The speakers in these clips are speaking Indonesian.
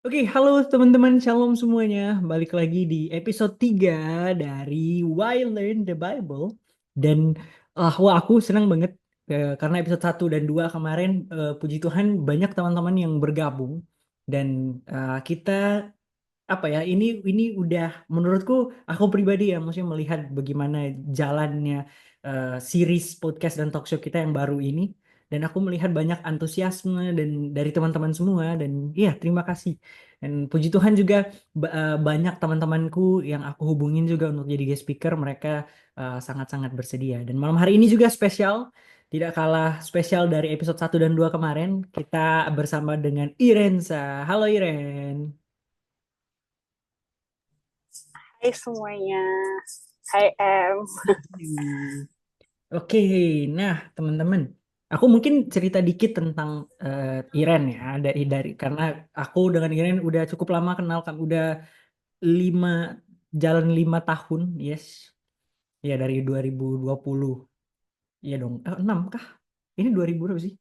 Oke, halo teman-teman, shalom semuanya. Balik lagi di episode 3 dari Why Learn the Bible. Dan wah, aku senang banget karena episode 1 dan 2 kemarin, puji Tuhan banyak teman-teman yang bergabung. Dan kita apa ya, ini udah menurutku, aku pribadi ya, maksudnya melihat bagaimana jalannya series podcast dan talk show kita yang baru ini, dan aku melihat banyak antusiasme dan dari teman-teman semua, dan iya, terima kasih. Dan puji Tuhan juga banyak teman-temanku yang aku hubungin juga untuk jadi guest speaker, mereka sangat-sangat bersedia. Dan malam hari ini juga spesial, tidak kalah spesial dari episode 1 dan 2 kemarin. Kita bersama dengan Irensa. Halo Iren. Hai semuanya, hai Em. Hmm. Oke, nah teman-teman, aku mungkin cerita dikit tentang Iren ya, dari karena aku dengan Iren udah cukup lama kenal kan, udah lima jalan 5 tahun, yes, ya dari 2020, iya dong, 6 kah? Ini 2000 berapa sih?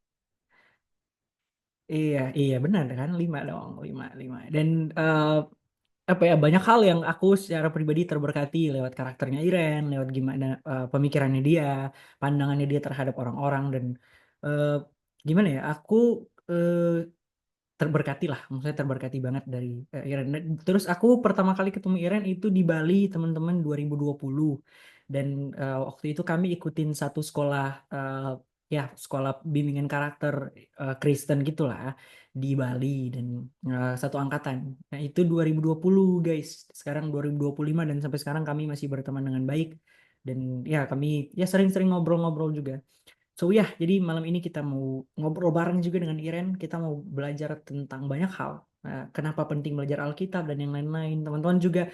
Iya, iya benar kan, 5 dong, 5, 5. Dan eh, apa ya, banyak hal yang aku secara pribadi terberkati lewat karakternya Iren, lewat gimana pemikirannya dia, pandangannya dia terhadap orang-orang, dan eh, gimana ya, aku eh, terberkati lah, maksudnya terberkati banget dari Iren. Terus aku pertama kali ketemu Iren itu di Bali, teman-teman, 2020. Dan waktu itu kami ikutin satu sekolah, ya sekolah bimbingan karakter Kristen gitulah di Bali, dan satu angkatan. Nah, itu 2020 guys. Sekarang 2025 dan sampai sekarang kami masih berteman dengan baik, dan ya kami ya sering-sering ngobrol-ngobrol juga. So ya, jadi malam ini kita mau ngobrol bareng juga dengan Iren. Kita mau belajar tentang banyak hal. Kenapa penting belajar Alkitab dan yang lain-lain. Teman-teman juga,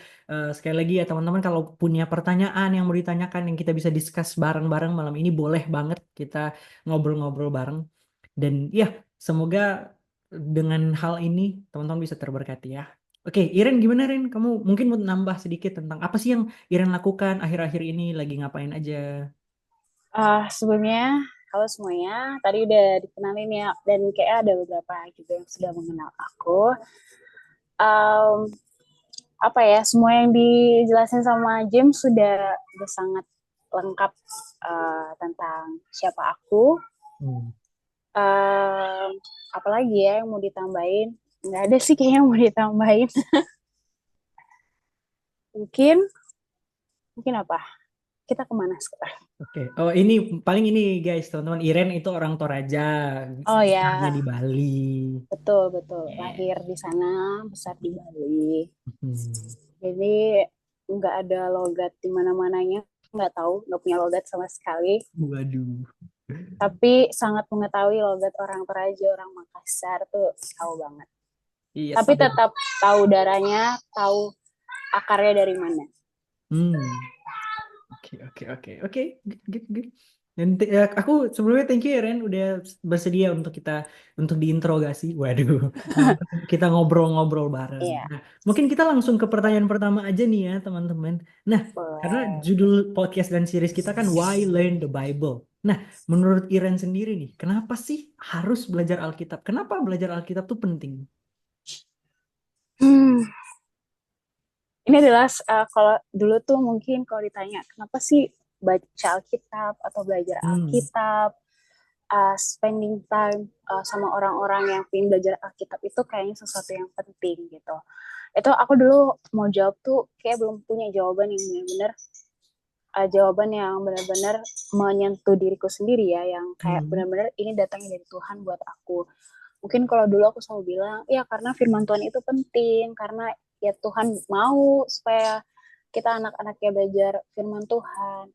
sekali lagi ya teman-teman, kalau punya pertanyaan yang mau ditanyakan yang kita bisa discuss bareng-bareng malam ini, boleh banget kita ngobrol-ngobrol bareng. Dan ya, semoga dengan hal ini teman-teman bisa terberkati ya. Oke, Iren, gimana Ren? Kamu mungkin mau nambah sedikit tentang apa sih yang Iren lakukan akhir-akhir ini, lagi ngapain aja? Sebelumnya, halo semuanya. Tadi udah dikenalin ya, dan kayak ada beberapa juga yang sudah mengenal aku. Um, apa ya, semua yang dijelasin sama James sudah sangat lengkap tentang siapa aku. Hmm. Um, Apalagi ya yang mau ditambahin? Nggak ada sih kayaknya yang mau ditambahin. Mungkin, mungkin apa? Kita kemana sekarang? Oke, oh ini paling ini guys, teman-teman, Iren itu orang Toraja, Oh besarnya ya, di Bali. betul betul. Yeah. Lahir di sana, besar di Bali. Hmm. Jadi nggak ada logat di mana-mananya, nggak tahu, nggak punya logat sama sekali. Waduh. Tapi sangat mengetahui logat orang Toraja, orang Makassar tuh tahu banget. Iya, Tapi sama. tetap tahu darahnya, tahu akarnya dari mana. Hmm. Oke, oke, oke, oke, good, good, good. Dan aku sebelumnya thank you ya Ren, udah bersedia untuk kita untuk diinterogasi. Waduh, kita ngobrol-ngobrol bareng. Iya, Nah, mungkin kita langsung ke pertanyaan pertama aja nih ya teman-teman. Nah, karena boleh. judul podcast dan series kita kan Why Learn the Bible. Nah, menurut Iren sendiri nih, kenapa sih harus belajar Alkitab? Kenapa belajar Alkitab tuh penting? Hmm, ini adalah kalau dulu tuh mungkin kalau ditanya kenapa sih baca Alkitab atau belajar Hmm, Alkitab, spending time sama orang-orang yang pengen belajar Alkitab itu kayaknya sesuatu yang penting gitu. Itu aku dulu mau jawab tuh kayak belum punya jawaban yang benar-benar jawaban yang benar-benar menyentuh diriku sendiri ya, yang kayak hmm, benar-benar ini datangnya dari Tuhan buat aku. Mungkin kalau dulu aku selalu bilang ya karena firman Tuhan itu penting, karena ya Tuhan mau supaya kita anak-anaknya belajar firman Tuhan.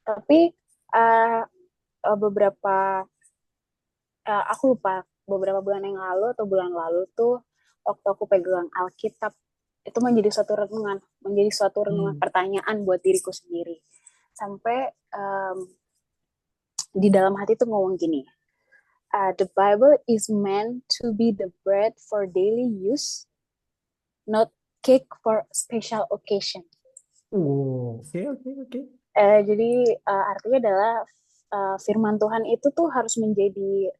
Tapi uh, beberapa aku lupa beberapa bulan yang lalu atau bulan lalu tuh waktu aku pegang Alkitab itu menjadi suatu renungan hmm, pertanyaan buat diriku sendiri. Sampai di dalam hati tuh ngomong gini, the Bible is meant to be the bread for daily use, not cake for special occasion. oh, oke, oke, oke. Jadi artinya adalah firman Tuhan itu tuh harus menjadi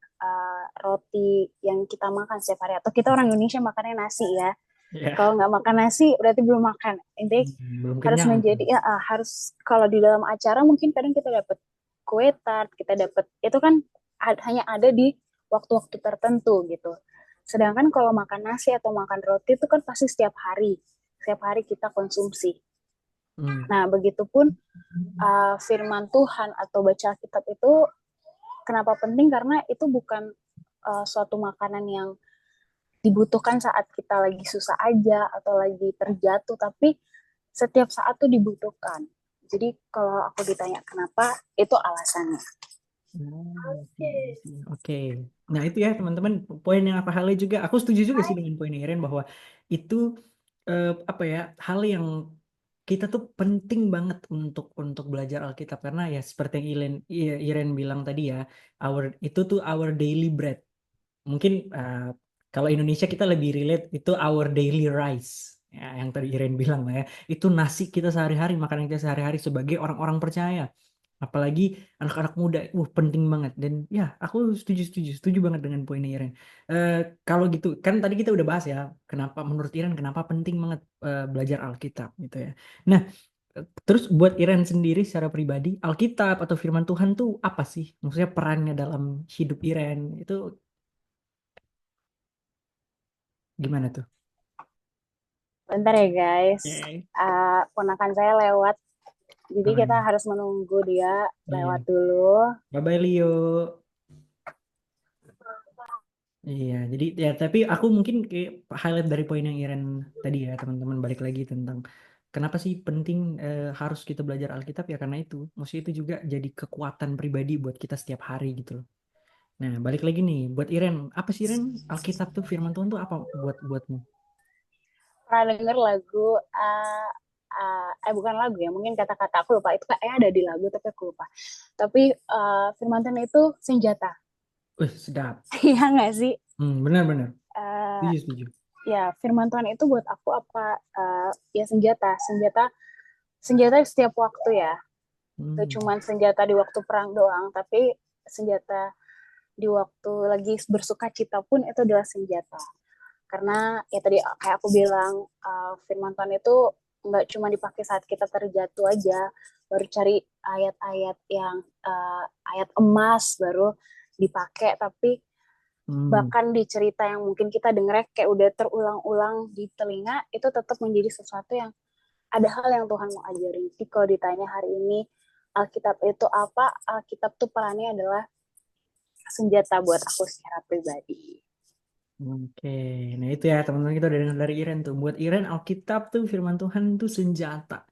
roti yang kita makan setiap hari, atau kita orang Indonesia makannya nasi ya. Ya, Kalau nggak makan nasi berarti belum makan. Intinya belum harus kenyang tuh. menjadi ya, harus kalau di dalam acara mungkin kadang kita dapat kue tart, kita dapat itu kan hanya ada di waktu-waktu tertentu gitu. Sedangkan kalau makan nasi atau makan roti itu kan pasti setiap hari kita konsumsi. Hmm. Nah, begitupun firman Tuhan atau baca kitab itu kenapa penting, karena itu bukan suatu makanan yang dibutuhkan saat kita lagi susah aja atau lagi terjatuh, tapi setiap saat tuh dibutuhkan. Jadi kalau aku ditanya kenapa, itu alasannya. Oh, oke. Oke. Nah, itu ya teman-teman poin yang apa halnya juga. Aku setuju juga sih dengan poin Iren bahwa itu apa ya hal yang kita tuh penting banget untuk belajar Alkitab karena ya seperti yang Iren bilang tadi ya, itu tuh our daily bread. Mungkin kalau Indonesia kita lebih relate itu our daily rice. Ya, yang tadi Iren bilang lah ya, itu nasi kita sehari-hari, makanan kita sehari-hari sebagai orang-orang percaya. Apalagi anak-anak muda, penting banget. Dan ya, aku setuju banget dengan poinnya Iren. Eh, Kalau gitu, kan tadi kita udah bahas ya, kenapa menurut Iren kenapa penting banget belajar Alkitab gitu ya. Nah, terus buat Iren sendiri secara pribadi, Alkitab atau Firman Tuhan tuh apa sih? Maksudnya perannya dalam hidup Iren itu gimana tuh? Bentar ya guys, Oke. ponakan saya lewat, jadi Oh, kita iya. harus menunggu dia lewat Iya. dulu. Bye-bye Leo. Iya, jadi ya tapi aku mungkin kayak highlight dari poin yang Iren tadi ya teman-teman balik lagi tentang kenapa sih penting harus kita belajar Alkitab ya karena itu, maksudnya itu juga jadi kekuatan pribadi buat kita setiap hari gitu loh. Nah, balik lagi nih buat Iren, apa sih Iren Alkitab tuh Firman Tuhan tuh apa buatmu? Pernah denger lagu bukan lagu ya, mungkin kata-kata aku lupa, itu kayaknya ada di lagu tapi aku lupa. Tapi firman Tuhan itu senjata. Wih, sedap. Iya nggak sih? Benar-benar. Uh, Setuju. ya firman Tuhan itu buat aku apa, ya senjata, senjata setiap waktu ya. Gak Hmm. cuma senjata di waktu perang doang, tapi senjata di waktu lagi bersuka cita pun itu adalah senjata. Karena ya tadi kayak aku bilang, firman Tuhan itu nggak cuma dipakai saat kita terjatuh aja, baru cari ayat-ayat yang ayat emas baru dipakai, tapi Hmm. bahkan di cerita yang mungkin kita dengar kayak udah terulang-ulang di telinga, itu tetap menjadi sesuatu yang ada hal yang Tuhan mau ajarin. Jadi kalau ditanya hari ini Alkitab itu apa, Alkitab tuh perannya adalah senjata buat aku secara pribadi. Oke, nah itu ya teman-teman kita udah dengar dari Iren tuh. Buat Iren Alkitab tuh Firman Tuhan tuh senjata.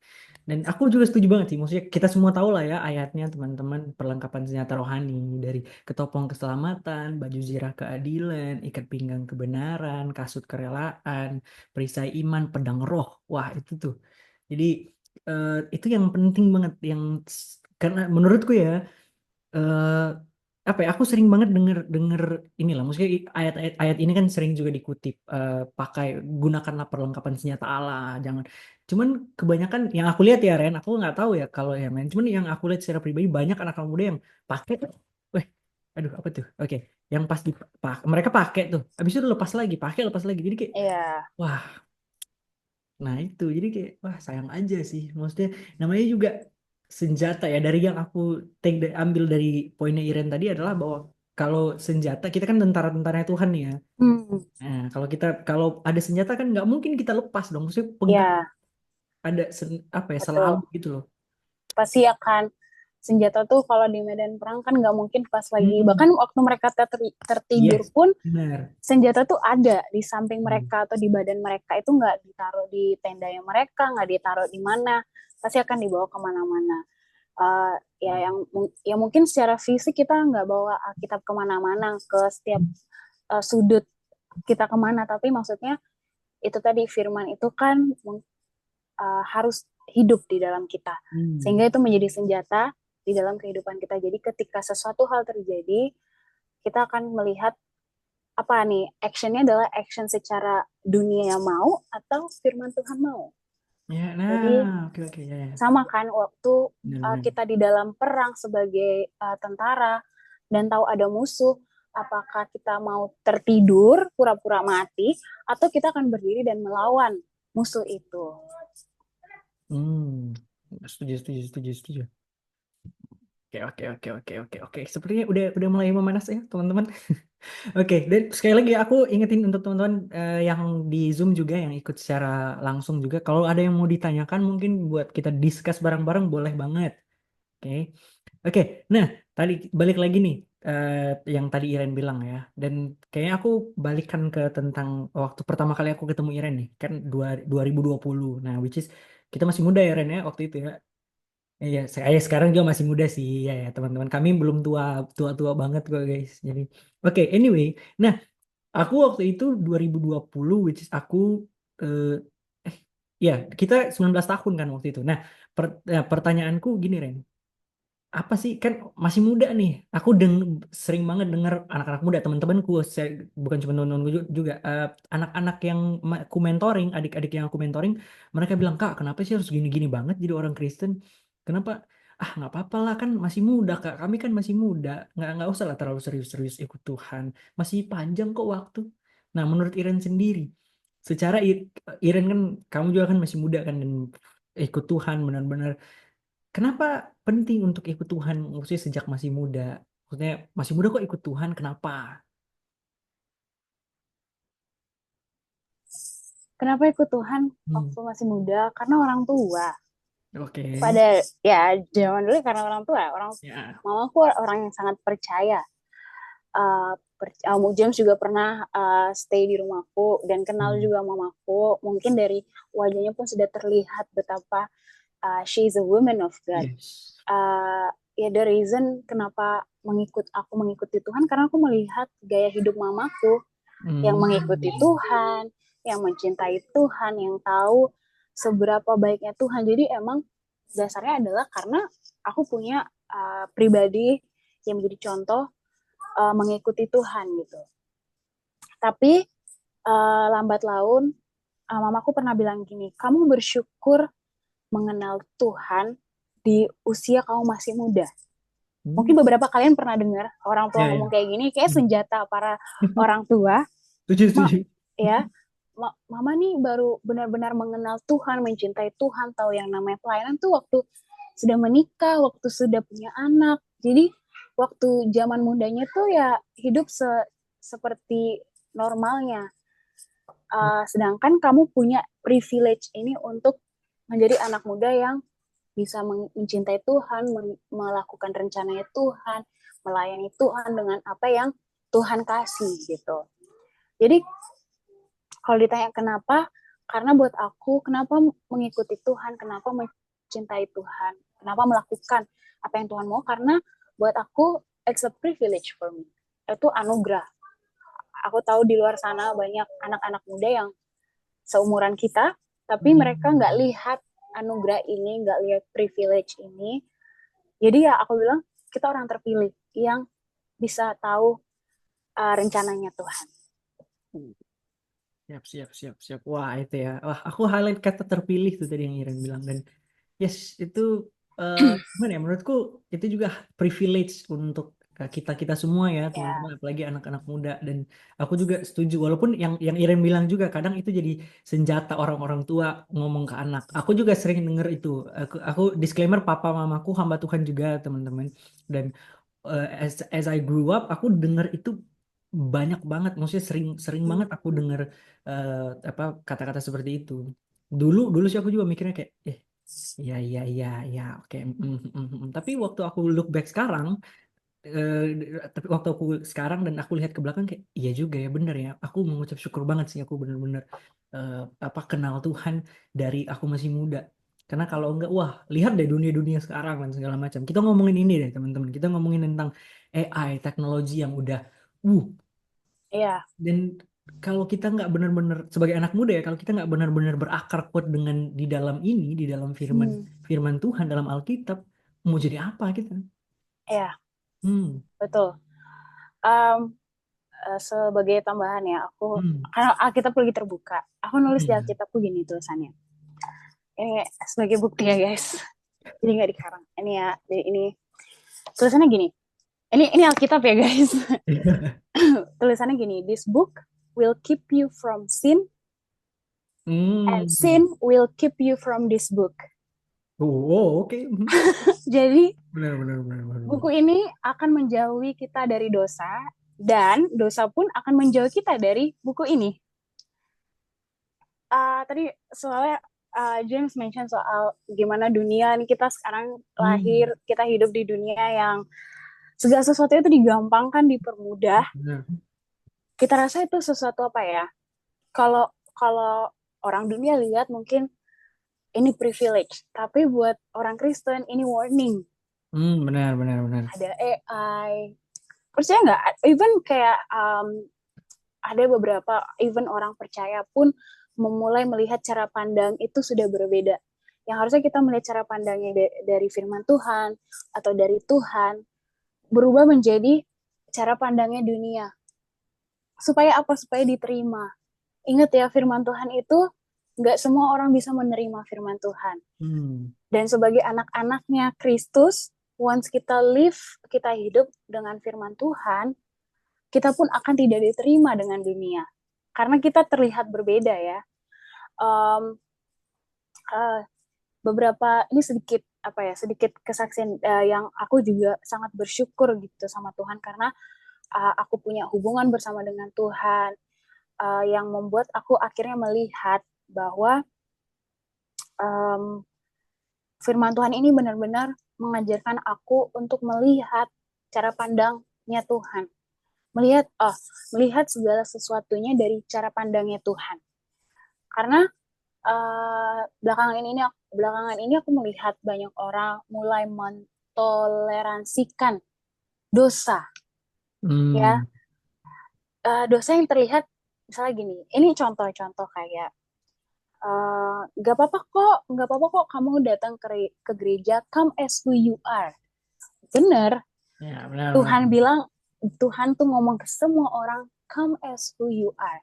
Dan aku juga setuju banget sih. Maksudnya kita semua tahu lah ya ayatnya teman-teman perlengkapan senjata rohani dari ketopong keselamatan, baju zirah keadilan, ikat pinggang kebenaran, kasut kerelaan, perisai iman, pedang roh. Wah itu tuh. Jadi itu yang penting banget yang karena menurutku ya eh apa ya aku sering banget denger denger inilah maksudnya ayat-ayat ini kan sering juga dikutip pakai gunakanlah perlengkapan senjata Allah jangan cuman kebanyakan yang aku lihat ya Ren aku nggak tahu ya kalau yang lain cuman yang aku lihat secara pribadi banyak anak muda yang pakai weh aduh apa tuh oke yang pas mereka pakai tuh habis itu lepas lagi jadi kayak Iya. wah nah itu, jadi kayak, wah sayang aja sih. Maksudnya namanya juga senjata ya. Dari yang aku ambil dari poinnya Iren tadi adalah bahwa kalau senjata, kita kan tentara-tentara Tuhan nih ya. Hmm. Nah, kalau ada senjata kan nggak mungkin kita lepas dong. Maksudnya pegang Ya, ada apa ya selalu betul. gitu loh. Pasti akan senjata tuh kalau di medan perang kan nggak mungkin pas lagi, Hmm, bahkan waktu mereka tertidur yes, pun benar. senjata tuh ada di samping Hmm. mereka atau di badan mereka, itu nggak ditaruh di tenda yang mereka, nggak ditaruh di mana, pasti akan dibawa kemana-mana. Ya yang ya mungkin secara fisik kita nggak bawa Alkitab kemana-mana ke setiap sudut kita kemana, tapi maksudnya itu tadi firman itu kan harus hidup di dalam kita, Hmm. sehingga itu menjadi senjata di dalam kehidupan kita. Jadi ketika sesuatu hal terjadi, kita akan melihat apa nih actionnya, adalah action secara dunia yang mau atau firman Tuhan mau. Ya, Jadi nah, oke oke ya, ya. sama kan waktu Benar-benar. kita di dalam perang sebagai tentara dan tahu ada musuh, apakah kita mau tertidur, pura-pura mati, atau kita akan berdiri dan melawan musuh itu. Hmm, setuju, setuju, setuju, setuju. Oke, oke, oke, oke, oke, oke. Sepertinya udah mulai memanas ya, teman-teman. Oke, dan sekali lagi aku ingetin untuk teman-teman yang di Zoom juga yang ikut secara langsung juga, kalau ada yang mau ditanyakan mungkin buat kita discuss bareng-bareng boleh banget. Oke. Oke, nah tadi balik lagi nih eh, yang tadi Iren bilang ya, dan kayaknya aku balikan ke tentang waktu pertama kali aku ketemu Iren nih, kan 2020. Nah, which is kita masih muda ya Ren ya waktu itu ya. Iya, saya sekarang juga masih muda sih ya, ya teman-teman. Kami belum tua-tua banget kok guys. Jadi, oke, anyway. Nah, aku waktu itu 2020, which is aku eh eh, ya kita 19 tahun kan waktu itu. Nah, pertanyaanku gini Ren, apa sih kan masih muda nih. Aku sering banget denger anak-anak muda teman-temanku, bukan cuma teman-temanku juga anak-anak yang aku mentoring, adik-adik yang aku mentoring, mereka bilang, "Kak, kenapa sih harus gini-gini banget jadi orang Kristen? Kenapa? Ah, nggak apa-apa lah kan masih muda Kak. Kami kan masih muda. Nggak usah lah terlalu serius-serius ikut Tuhan. Masih panjang kok waktu." Nah, menurut Iren sendiri, secara Iren kan kamu juga kan masih muda kan dan ikut Tuhan benar-benar. Kenapa penting untuk ikut Tuhan, maksudnya sejak masih muda? Maksudnya masih muda kok ikut Tuhan, kenapa? Kenapa ikut Tuhan Hmm. waktu masih muda? Karena orang tua. Oke. Pada ya zaman dulu karena orang tua, Ya. mamaku orang yang sangat percaya. James juga pernah stay di rumahku dan kenal Hmm. juga mamaku. Mungkin dari wajahnya pun sudah terlihat betapa she is a woman of God. Yes. Ya the reason kenapa aku mengikuti Tuhan karena aku melihat gaya hidup mamaku yang mengikuti Hmm. Tuhan, yang mencintai Tuhan, yang tahu seberapa baiknya Tuhan. Jadi emang dasarnya adalah karena aku punya pribadi yang menjadi contoh mengikuti Tuhan gitu. Tapi lambat laun mamaku pernah bilang gini, kamu bersyukur mengenal Tuhan di usia kamu masih muda. Hmm. Mungkin beberapa kalian pernah dengar orang tua Ya, ngomong ya. kayak gini, kayak Hmm. senjata para orang tua. Setuju, Mak, setuju. ya, mama nih baru benar-benar mengenal Tuhan, mencintai Tuhan, tahu yang namanya pelayanan tuh waktu sudah menikah, waktu sudah punya anak. Jadi waktu zaman mudanya tuh ya hidup seperti normalnya. Sedangkan kamu punya privilege ini untuk menjadi anak muda yang bisa mencintai Tuhan, melakukan rencananya Tuhan, melayani Tuhan dengan apa yang Tuhan kasih gitu. Jadi kalau ditanya kenapa, karena buat aku kenapa mengikuti Tuhan, kenapa mencintai Tuhan, kenapa melakukan apa yang Tuhan mau, karena buat aku it's a privilege for me. Itu anugerah. Aku tahu di luar sana banyak anak-anak muda yang seumuran kita, tapi mereka nggak Hmm. lihat anugerah ini, nggak lihat privilege ini. Jadi ya aku bilang kita orang terpilih yang bisa tahu rencananya Tuhan. Siap, siap, siap, siap. Wah, itu ya. Wah, aku highlight kata terpilih tuh tadi yang Iren bilang. Dan yes, itu gimana ya? Menurutku itu juga privilege untuk kita semua ya, teman-teman, Ya, apalagi anak-anak muda. Dan aku juga setuju, walaupun yang Iren bilang juga kadang itu jadi senjata orang-orang tua ngomong ke anak. Aku juga sering denger itu. Aku disclaimer, papa mamaku hamba Tuhan juga, teman-teman. Dan as I grew up, aku denger itu banyak banget, maksudnya sering sering banget aku denger eh, apa kata-kata seperti itu. Dulu sih aku juga mikirnya kayak iya, iya, iya, iya, oke. Tapi waktu aku look back sekarang, eh, tapi waktu aku sekarang dan aku lihat ke belakang kayak iya juga ya, bener ya. Aku mengucap syukur banget sih aku bener-bener eh, apa kenal Tuhan dari aku masih muda. Karena kalau enggak, wah, lihat deh dunia-dunia sekarang dan segala macam. Kita ngomongin ini deh, teman-teman. Kita ngomongin tentang AI, teknologi yang udah uh iya, dan kalau kita nggak benar-benar sebagai anak muda ya, kalau kita nggak benar-benar berakar kuat dengan di dalam ini, di dalam firman hmm, firman Tuhan dalam Alkitab, mau jadi apa kita? iya Hmm, betul. Um, Sebagai tambahan ya, aku hmm, karena Alkitab lagi terbuka, aku nulis di hmm. Alkitabku gini tulisannya. Ini sebagai bukti ya guys. Jadi nggak dikarang. Ini ya, jadi ini tulisannya gini. Ini Alkitab ya guys. Tulisannya gini, this book will keep you from sin and Hmm. sin will keep you from this book. Oh, oke. Jadi Benar, benar, benar, benar, benar. buku ini akan menjauhi kita dari dosa dan dosa pun akan menjauhi kita dari buku ini. Tadi soalnya James mention soal gimana dunia nih, kita sekarang Hmm. lahir, kita hidup di dunia yang segala sesuatu itu digampangkan, dipermudah. Benar. Kita rasa itu sesuatu apa ya? Kalau kalau orang dunia lihat mungkin ini privilege, tapi buat orang Kristen ini warning. Benar, benar, benar. Ada AI, percaya nggak? Even kayak ada beberapa even orang percaya pun memulai melihat cara pandang itu sudah berbeda. Yang harusnya kita melihat cara pandangnya dari firman Tuhan atau dari Tuhan berubah menjadi cara pandangnya dunia. Supaya apa? Supaya diterima. Ingat ya, firman Tuhan itu nggak semua orang bisa menerima firman Tuhan. Hmm. Dan sebagai anak-anaknya Kristus, once kita live, kita hidup dengan firman Tuhan, kita pun akan tidak diterima dengan dunia. Karena kita terlihat berbeda ya. Um, uh, Beberapa ini sedikit apa ya, sedikit kesaksian yang aku juga sangat bersyukur gitu sama Tuhan karena aku punya hubungan bersama dengan Tuhan yang membuat aku akhirnya melihat bahwa um, firman Tuhan ini benar-benar mengajarkan aku untuk melihat cara pandangnya Tuhan, melihat segala sesuatunya dari cara pandangnya Tuhan. Karena belakangan ini aku melihat banyak orang mulai mentoleransikan dosa, ya. Hmm. Dosa yang terlihat misalnya gini, ini contoh-contoh kayak nggak apa-apa kok kamu datang ke gereja, come as who you are. Bener, Ya, benar, benar. Tuhan bilang, Tuhan tuh ngomong ke semua orang, come as who you are.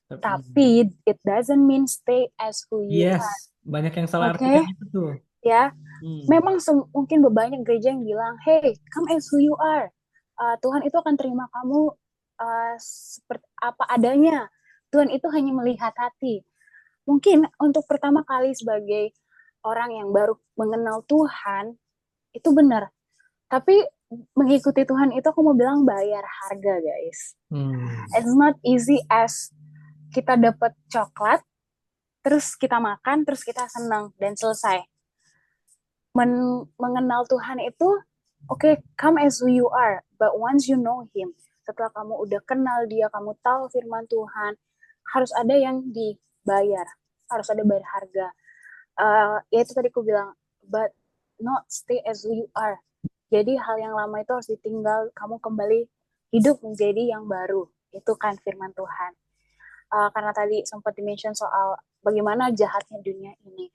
Hmm. Tapi it doesn't mean stay as who you Yes, are. banyak yang salah Oke, artikan itu tuh. ya. Hmm. Memang mungkin banyak gereja yang bilang, hey, come as who you are. Tuhan itu akan terima kamu seperti apa adanya. Tuhan itu hanya melihat hati. Mungkin untuk pertama kali sebagai orang yang baru mengenal Tuhan, itu benar. Tapi mengikuti Tuhan itu aku mau bilang bayar harga, guys. Hmm. It's not easy as kita dapat coklat, terus kita makan, terus kita senang dan selesai. Mengenal Tuhan itu, okay, come as who you are, but once you know Him, setelah kamu udah kenal Dia, kamu tahu firman Tuhan, harus ada yang dibayar, harus ada bayar harga. Ya itu tadi aku bilang, but not stay as who you are. Jadi hal yang lama itu harus ditinggal, kamu kembali hidup menjadi yang baru. Itu kan firman Tuhan. Karena tadi sempat dimention soal bagaimana jahatnya dunia ini.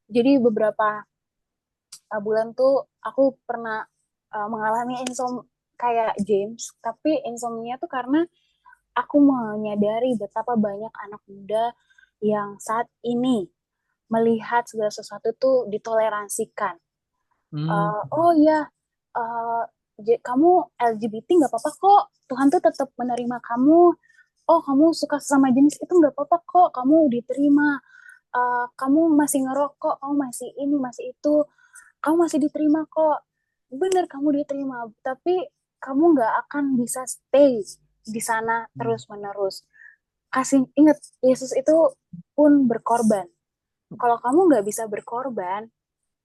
Jadi beberapa bulan tuh aku pernah mengalami kayak James, tapi insomnia tuh karena aku menyadari betapa banyak anak muda yang saat ini melihat segala sesuatu tuh ditoleransikan. Hmm. Oh ya, uh, kamu LGBT nggak apa-apa kok. Tuhan tuh tetap menerima kamu. Oh, kamu suka sama jenis itu nggak apa-apa kok. Kamu diterima. Kamu masih ngerokok, kamu masih ini, masih itu. Kamu masih diterima kok. Bener, kamu diterima. Tapi kamu nggak akan bisa stay di sana terus-menerus. Ingat, Yesus itu pun berkorban. Kalau kamu nggak bisa berkorban,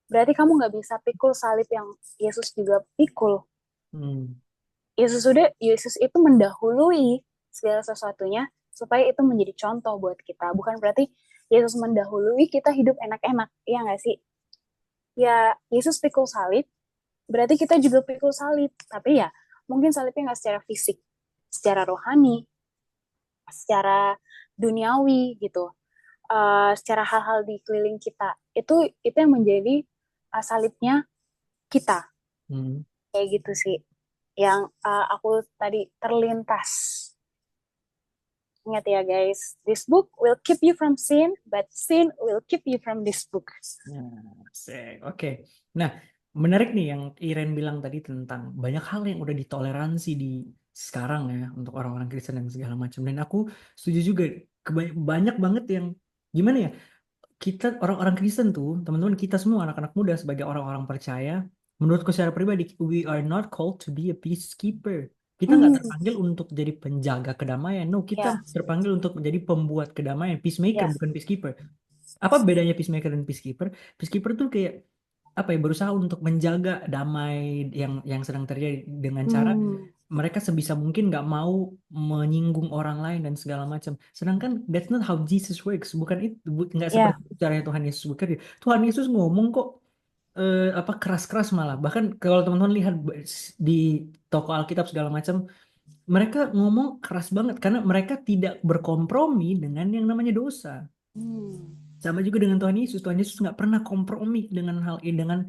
berarti kamu nggak bisa pikul salib yang Yesus juga pikul. Hmm. Yesus itu mendahului segala sesuatunya supaya itu menjadi contoh buat kita. Bukan berarti Yesus mendahului kita hidup enak-enak, ya nggak sih? Ya, Yesus pikul salib, berarti kita juga pikul salib. Tapi ya, mungkin salibnya nggak secara fisik, secara rohani, secara duniawi gitu. Secara hal-hal di keliling kita. Itu yang menjadi salibnya kita. Hmm. Kayak gitu sih yang aku tadi terlintas. Ingat ya guys, this book will keep you from sin, but sin will keep you from this book. Nah, asik. Oke. Nah, menarik nih yang Iren bilang tadi tentang banyak hal yang udah ditoleransi di sekarang ya untuk orang-orang Kristen dan segala macam. Dan aku setuju juga banyak banget yang gimana ya, kita orang-orang Kristen tuh, teman-teman kita semua anak-anak muda sebagai orang-orang percaya, menurutku secara pribadi, we are not called to be a peacekeeper. Kita nggak Hmm, terpanggil untuk jadi penjaga kedamaian. No, kita ya, terpanggil untuk menjadi pembuat kedamaian, peacemaker ya. bukan peacekeeper. Apa bedanya peacemaker dan peacekeeper? Peacekeeper tuh kayak apa ya, berusaha untuk menjaga damai yang sedang terjadi dengan cara Hmm, mereka sebisa mungkin nggak mau menyinggung orang lain dan segala macam. Sedangkan that's not how Jesus works. Bukan itu, nggak ya. seperti itu caranya Tuhan Yesus bekerja. Tuhan Yesus ngomong kok apa keras-keras malah. Bahkan kalau teman-teman lihat di toko Alkitab segala macam, mereka ngomong keras banget karena mereka tidak berkompromi dengan yang namanya dosa. Hmm, Sama juga dengan Tuhan Yesus. Tuhan Yesus nggak pernah kompromi dengan hal ini, dengan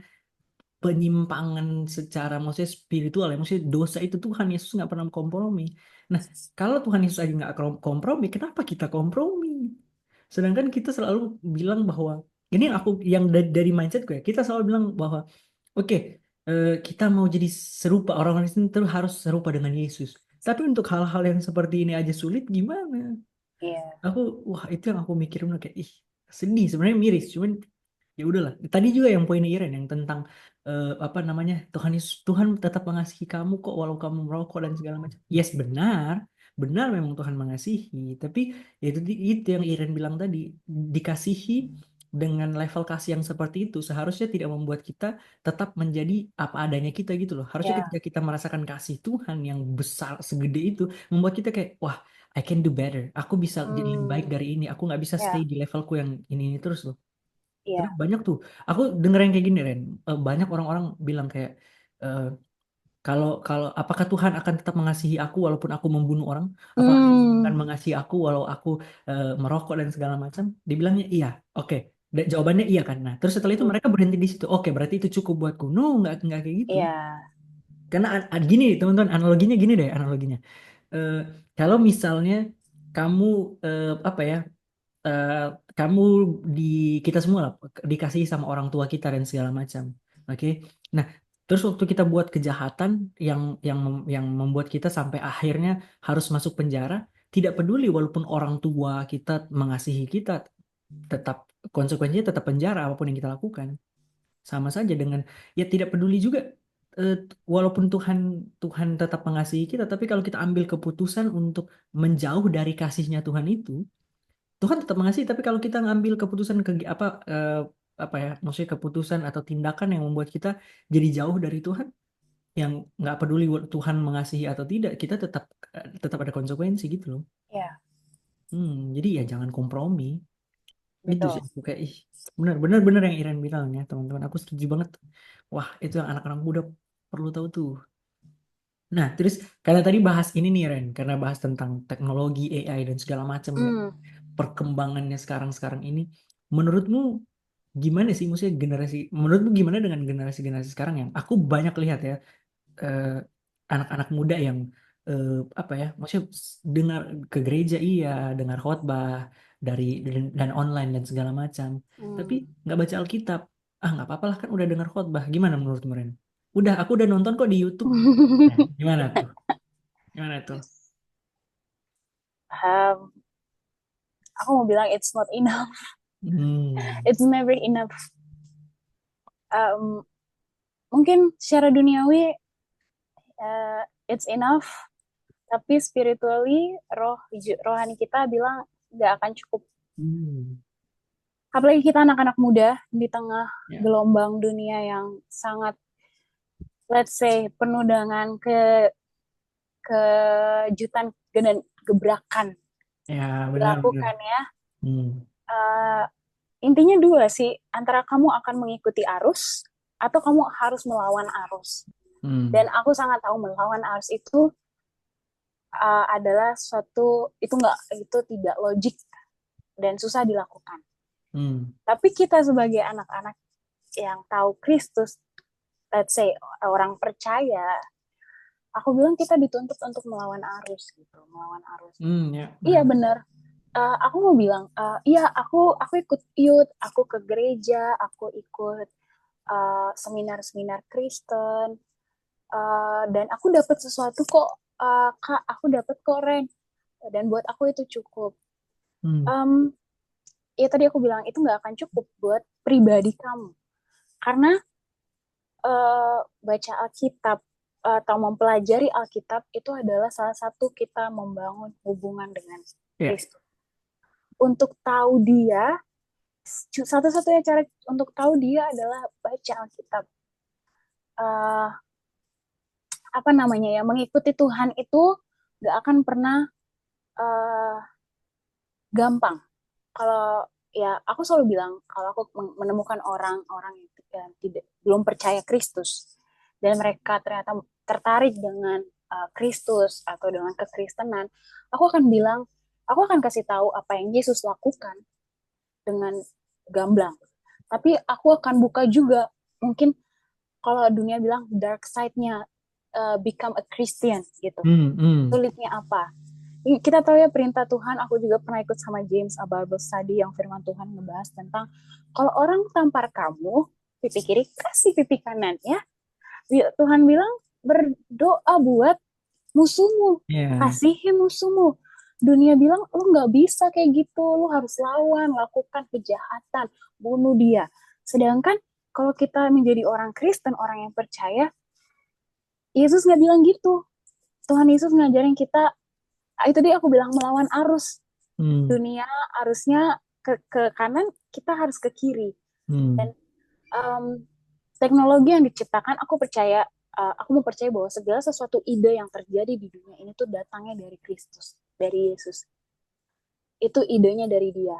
penyimpangan secara maksudnya spiritual ya, maksudnya dosa itu Tuhan Yesus nggak pernah kompromi. Nah, kalau Tuhan Yesus aja nggak kompromi, kenapa kita kompromi? Sedangkan kita selalu bilang bahwa ini yang aku yang dari mindset gue, kita selalu bilang bahwa oke, kita mau jadi serupa orang-orang Kristen itu harus serupa dengan Yesus. Tapi untuk hal-hal yang seperti ini aja sulit, gimana? iya. Aku, wah itu yang aku mikirin kayak ih sedih sebenarnya miris, cuman ya udahlah. Tadi juga yang poin Iren yang tentang apa namanya, Tuhan Yesus, Tuhan tetap mengasihi kamu kok walau kamu merokok dan segala macam. Yes, benar, benar memang Tuhan mengasihi, tapi ya itu yang Iren bilang tadi, dikasihi dengan level kasih yang seperti itu seharusnya tidak membuat kita tetap menjadi apa adanya kita gitu loh. Harusnya Ya. ketika kita merasakan kasih Tuhan yang besar segede itu membuat kita kayak wah, I can do better. Aku bisa jadi lebih baik Hmm, dari ini. Aku nggak bisa stay ya, di levelku yang ini terus loh. Karena iya. banyak tuh. Aku denger yang kayak gini, Ren. Banyak orang-orang bilang kayak eh, kalau kalau apakah Tuhan akan tetap mengasihi aku walaupun aku membunuh orang? Apakah Tuhan akan Hmm, mengasihi aku walau aku merokok dan segala macam? Dibilangnya iya. Oke. Dan jawabannya iya kan. Nah, terus setelah itu hmm, mereka berhenti di situ. Oke, berarti itu cukup buatku. No, nggak kayak gitu. iya. Karena gini, teman-teman, analoginya gini deh, analoginya. Eh, kalau misalnya kamu apa ya, eh, kamu di kita semua lah dikasih sama orang tua kita dan segala macam, oke. Nah, terus waktu kita buat kejahatan yang membuat kita sampai akhirnya harus masuk penjara, tidak peduli walaupun orang tua kita mengasihi kita, tetap konsekuensinya tetap penjara apapun yang kita lakukan. Sama saja dengan ya tidak peduli juga, eh, walaupun Tuhan Tuhan tetap mengasihi kita, tapi kalau kita ambil keputusan untuk menjauh dari kasihnya Tuhan itu, Tuhan tetap mengasihi, tapi kalau kita ngambil keputusan ke apa ya, maksudnya keputusan atau tindakan yang membuat kita jadi jauh dari Tuhan, yang nggak peduli Tuhan mengasihi atau tidak, kita tetap ada konsekuensi gitu loh. Ya, Jadi ya jangan kompromi. Gitu sih betul. aku kayak ih, benar benar yang Iren bilang ya teman-teman, aku setuju banget. Wah, itu yang anak-anak muda perlu tahu tuh. Nah, terus karena tadi bahas ini nih Ren, karena bahas tentang teknologi AI dan segala macam ya, Hmm, perkembangannya sekarang-sekarang ini, menurutmu gimana sih, maksudnya menurutmu gimana dengan generasi-generasi sekarang yang aku banyak lihat ya, eh, anak-anak muda yang eh, apa ya, maksudnya dengar ke gereja iya, dengar khotbah dan online dan segala macam, tapi hmm. nggak baca Alkitab. Ah, nggak apa-apa lah kan udah dengar khotbah. Gimana menurutmu Ren? Aku udah nonton kok di YouTube. Nah, gimana tuh? Gimana tuh? Um, aku mau bilang it's not enough. Hmm. It's never enough. Um, mungkin secara duniawi it's enough, tapi spiritually rohani kita bilang nggak akan cukup. Hmm. Apalagi kita anak-anak muda di tengah Ya, gelombang dunia yang sangat, let's say, penuh dengan kejutan dan gebrakan ya benar-benar. dilakukan ya. Hmm. Uh, intinya dua sih, antara kamu akan mengikuti arus atau kamu harus melawan arus. Dan Hmm. aku sangat tahu melawan arus itu adalah suatu itu nggak itu tidak logik dan susah dilakukan. Hmm. Tapi kita sebagai anak-anak yang tahu Kristus, let's say orang percaya, aku bilang kita dituntut untuk melawan arus gitu, melawan arus. Hmm. Ya, Iya benar. benar. Aku mau bilang, iya aku ikut youth, aku ke gereja, aku ikut seminar-seminar Kristen, dan aku dapat sesuatu kok, Kak, aku dapat kok, Ren, dan buat aku itu cukup. Hmm. um, Ya tadi aku bilang itu nggak akan cukup buat pribadi kamu, karena baca Alkitab atau mempelajari Alkitab itu adalah salah satu kita membangun hubungan dengan Ya. Kristus. Untuk tahu dia, satu-satunya cara untuk tahu dia adalah baca Alkitab. Uh, apa namanya ya, mengikuti Tuhan itu gak akan pernah uh, gampang. Kalau ya aku selalu bilang kalau aku menemukan orang-orang yang tidak belum percaya Kristus dan mereka ternyata tertarik dengan Kristus atau dengan kekristenan, aku akan bilang, aku akan kasih tahu apa yang Yesus lakukan dengan gamblang. Tapi aku akan buka juga mungkin kalau dunia bilang dark side-nya become a Christian gitu. Hmm. Hmm. Sulitnya apa? Kita tahu ya perintah Tuhan, aku juga pernah ikut sama James a Bible Study yang firman Tuhan ngebahas tentang kalau orang tampar kamu, pipi kiri kasih pipi kanan ya. Tuhan bilang berdoa buat musuhmu, Ya. kasihi musuhmu. Dunia bilang lu nggak bisa kayak gitu, lu harus lawan, lakukan kejahatan, bunuh dia. Sedangkan kalau kita menjadi orang Kristen, orang yang percaya, Yesus nggak bilang gitu. Tuhan Yesus ngajarin kita, itu dia aku bilang melawan arus Hmm. dunia, arusnya ke kanan, kita harus ke kiri. Hmm. Dan um, teknologi yang diciptakan, aku percaya, aku mau percaya bahwa segala sesuatu ide yang terjadi di dunia ini tuh datangnya dari Kristus, dari Yesus. Itu idenya dari dia.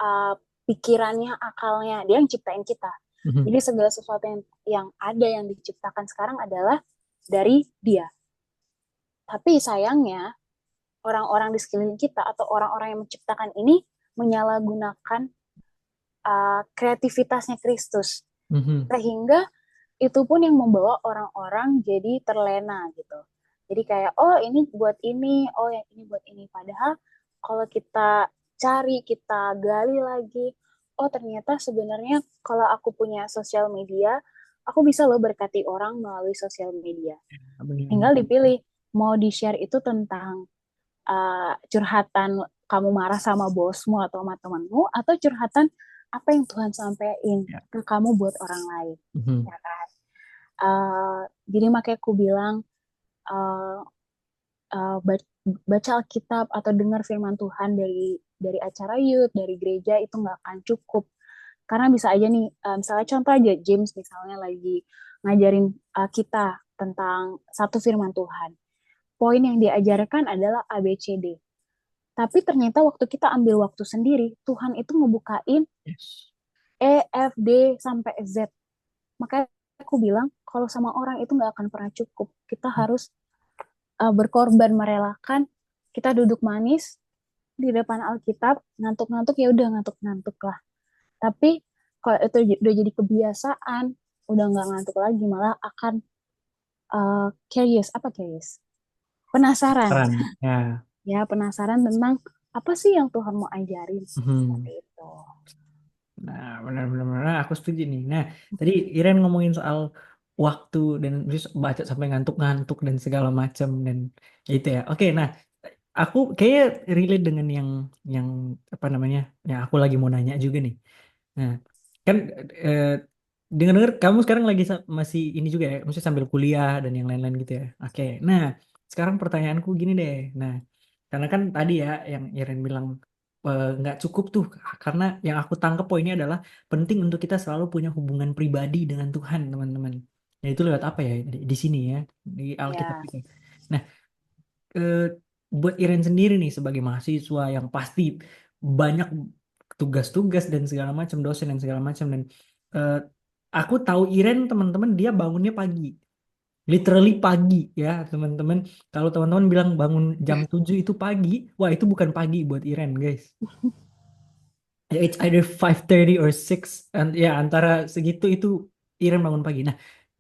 Uh, Pikirannya, akalnya, dia yang ciptain kita. Hmm. Jadi segala sesuatu yang ada yang diciptakan sekarang adalah dari dia. Tapi sayangnya orang-orang di sekeliling kita atau orang-orang yang menciptakan ini menyalahgunakan kreativitasnya Kristus, Hmm. sehingga itu pun yang membawa orang-orang jadi terlena gitu. Jadi kayak oh ini buat ini, oh yang ini buat ini. Padahal kalau kita cari, kita gali lagi, oh ternyata sebenarnya kalau aku punya sosial media, aku bisa loh berkati orang melalui sosial media. Benar. Tinggal dipilih mau di-share itu tentang curhatan kamu marah sama bosmu atau sama temanmu, atau curhatan apa yang Tuhan sampaikan Ya. ke kamu buat orang lain, Hmm. ya kan? Jadi makanya aku bilang uh, baca Alkitab atau dengar firman Tuhan dari acara youth, dari gereja itu nggak akan cukup, karena bisa aja nih, misalnya contoh aja James misalnya lagi ngajarin kita tentang satu firman Tuhan, poin yang diajarkan adalah A B C D. Tapi ternyata waktu kita ambil waktu sendiri, Tuhan itu ngebukain Yes. E, F, D, sampai Z. Makanya aku bilang, kalau sama orang itu nggak akan pernah cukup. Kita harus berkorban, merelakan. Kita duduk manis di depan Alkitab, ngantuk-ngantuk ya udah ngantuk-ngantuk lah. Tapi kalau itu udah jadi kebiasaan, udah nggak ngantuk lagi, malah akan curious. Apa curious? Penasaran. Peran. Ya. Ya, penasaran tentang apa sih yang Tuhan mau ajarin. Seperti Hmm. itu. Nah, benar-benar nah, aku setuju nih. Nah, tadi Iren ngomongin soal waktu dan terus baca sampai ngantuk-ngantuk dan segala macam dan ya itu ya. Oke, nah aku kayaknya relate dengan yang apa namanya? Yang aku lagi mau nanya juga nih. Nah, kan eh, dengar-dengar kamu sekarang lagi masih ini juga ya, maksudnya sambil kuliah dan yang lain-lain gitu ya. Oke, nah sekarang pertanyaanku gini deh. Nah, karena kan tadi ya yang Iren bilang nggak cukup tuh, karena yang aku tangkap poinnya adalah penting untuk kita selalu punya hubungan pribadi dengan Tuhan, teman-teman. Ya itu lewat apa ya di sini ya di Alkitab Ya, itu. Nah, eh, buat Iren sendiri nih sebagai mahasiswa yang pasti banyak tugas-tugas dan segala macam dosen dan segala macam dan eh, aku tahu Iren teman-teman dia bangunnya pagi, literally pagi ya teman-teman. Kalau teman-teman bilang bangun jam 7 itu pagi, wah itu bukan pagi buat Iren guys. It's either 5:30 or 6 and ya antara segitu itu Iren bangun pagi. Nah,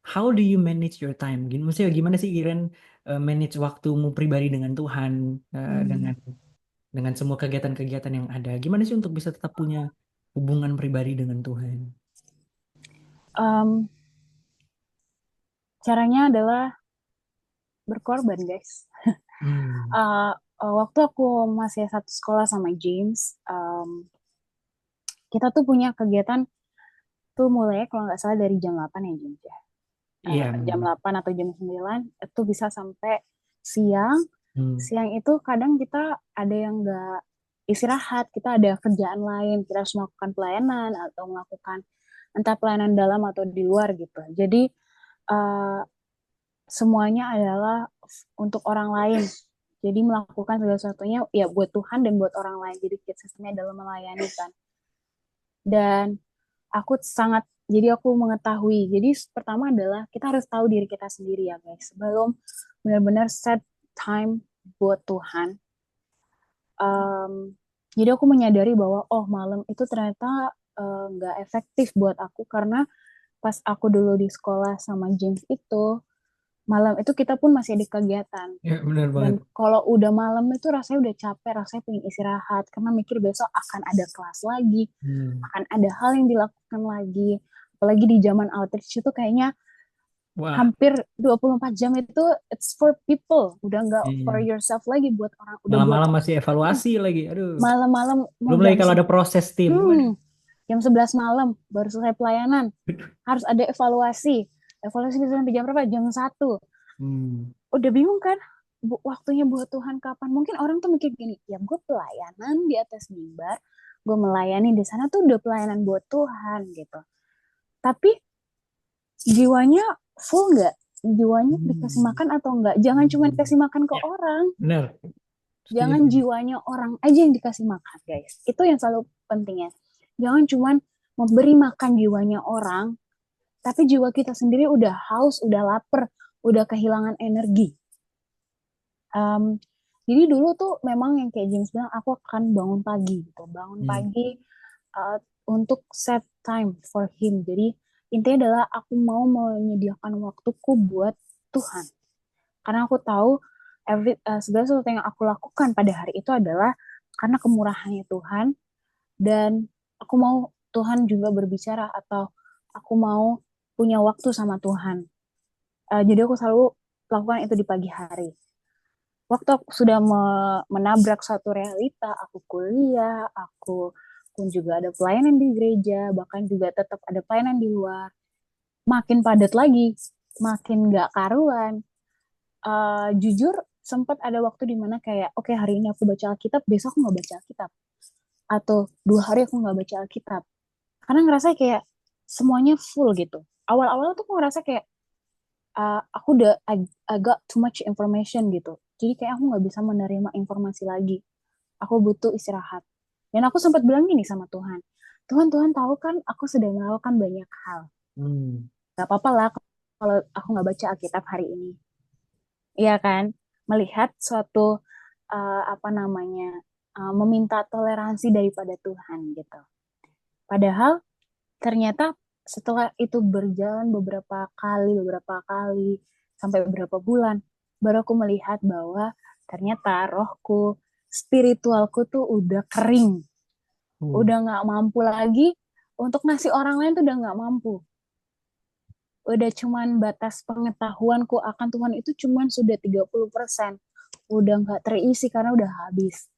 how do you manage your time? Gini, maksudnya gimana sih Iren manage waktumu pribadi dengan Tuhan hmm. dengan semua kegiatan-kegiatan yang ada. Gimana sih untuk bisa tetap punya hubungan pribadi dengan Tuhan? Em, Caranya adalah berkorban, guys. Hmm. Waktu aku masih satu sekolah sama James, kita tuh punya kegiatan tuh mulai kalau nggak salah dari jam 8 ya, James ya. Iya. Jam 8 atau jam 9 itu bisa sampai siang. Hmm. Siang itu kadang kita ada yang nggak istirahat, kita ada kerjaan lain, kita harus melakukan pelayanan atau melakukan entah pelayanan dalam atau di luar gitu. Jadi uh, semuanya adalah untuk orang lain. Jadi melakukan segala sesuatunya ya buat Tuhan dan buat orang lain. Jadi sistemnya adalah melayani kan. Dan aku sangat jadi aku mengetahui. Jadi pertama adalah kita harus tahu diri kita sendiri ya guys. Sebelum benar-benar set time buat Tuhan. Um, jadi aku menyadari bahwa oh malam itu ternyata nggak efektif buat aku karena pas aku dulu di sekolah sama James itu malam itu kita pun masih ada kegiatan. Ya, benar banget. Dan kalau udah malam itu rasanya udah capek, rasanya pengen istirahat karena mikir besok akan ada kelas lagi, Hmm. akan ada hal yang dilakukan lagi. Apalagi di zaman outreach itu kayaknya Wah, hampir 24 jam itu it's for people, udah nggak for iya. yourself lagi buat orang, udah buat Malam-malam orang masih lain. evaluasi lagi. Aduh. Malam-malam mau Belum lagi jam kalau ada proses tim. Waduh. jam 11 malam baru selesai pelayanan, harus ada evaluasi. Evaluasi bisa sampai jam berapa? Jam 1. Hmm. Udah bingung kan waktunya buat Tuhan kapan. Mungkin orang tuh mikir gini, ya gue pelayanan di atas mimbar, gue melayani di sana tuh udah pelayanan buat Tuhan gitu, tapi jiwanya full nggak, jiwanya dikasih Hmm. makan atau enggak. Jangan cuma Hmm. dikasih makan ke Ya, orang, benar. jangan Setuju. jiwanya orang aja yang dikasih makan guys, itu yang selalu pentingnya. Jangan cuma memberi makan jiwanya orang, tapi jiwa kita sendiri udah haus, udah lapar, udah kehilangan energi. Um, jadi dulu tuh memang yang kayak James bilang, aku akan bangun pagi gitu, bangun Hmm. pagi uh, untuk set time for him. Jadi intinya adalah aku mau menyediakan waktuku buat Tuhan, karena aku tahu segala sesuatu yang aku lakukan pada hari itu adalah karena kemurahannya Tuhan, dan aku mau Tuhan juga berbicara atau aku mau punya waktu sama Tuhan. Jadi aku selalu lakukan itu di pagi hari. Waktu aku sudah menabrak suatu realita, aku kuliah, aku pun juga ada pelayanan di gereja, bahkan juga tetap ada pelayanan di luar. Makin padat lagi, makin gak karuan. Jujur, sempat ada waktu di mana kayak, oke, hari ini aku baca Alkitab, besok aku nggak baca Alkitab. Atau 2 hari aku nggak baca Alkitab. Karena ngerasa kayak semuanya full gitu. Awal-awal tuh aku ngerasa kayak, aku udah I got too much information gitu. Jadi kayak aku nggak bisa menerima informasi lagi. Aku butuh istirahat. Dan aku sempat bilang gini sama Tuhan, Tuhan, Tuhan tahu kan aku sudah melakukan banyak hal. Hmm. Gak apa-apa lah kalau aku nggak baca Alkitab hari ini. Iya kan? Melihat suatu apa namanya, meminta toleransi daripada Tuhan gitu. Padahal ternyata setelah itu berjalan beberapa kali, sampai beberapa bulan, baru aku melihat bahwa ternyata rohku, spiritualku tuh udah kering, Uh. udah nggak mampu lagi untuk ngasih orang lain, tuh udah nggak mampu. Udah cuman batas pengetahuanku akan Tuhan itu cuman sudah 30%. Udah nggak terisi karena udah habis.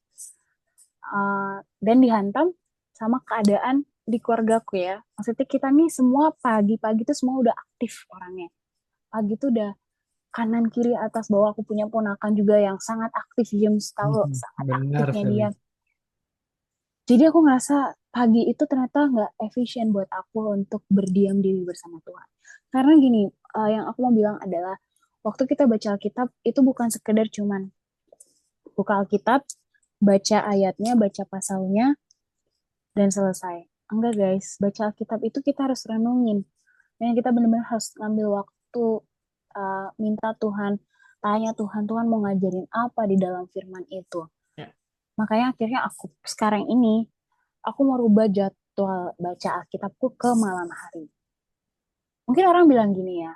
Dan dihantam sama keadaan di keluargaku ya. Maksudnya kita nih semua pagi-pagi tuh semua udah aktif orangnya. Pagi tuh udah kanan kiri atas bawah, aku punya ponakan juga yang sangat aktif, James tahu Hmm. sangat Benar aktifnya sekali. dia. Jadi aku ngerasa pagi itu ternyata nggak efisien buat aku untuk berdiam diri bersama Tuhan. Karena gini, yang aku mau bilang adalah waktu kita baca Alkitab itu bukan sekedar cuman buka Alkitab, baca ayatnya, baca pasalnya, dan selesai. Enggak guys, baca Alkitab itu kita harus renungin. Dan kita benar-benar harus ngambil waktu, minta Tuhan, tanya Tuhan, Tuhan mau ngajarin apa di dalam firman itu. Ya. Makanya akhirnya aku sekarang ini, aku mau rubah jadwal baca Alkitabku ke malam hari. Mungkin orang bilang gini ya,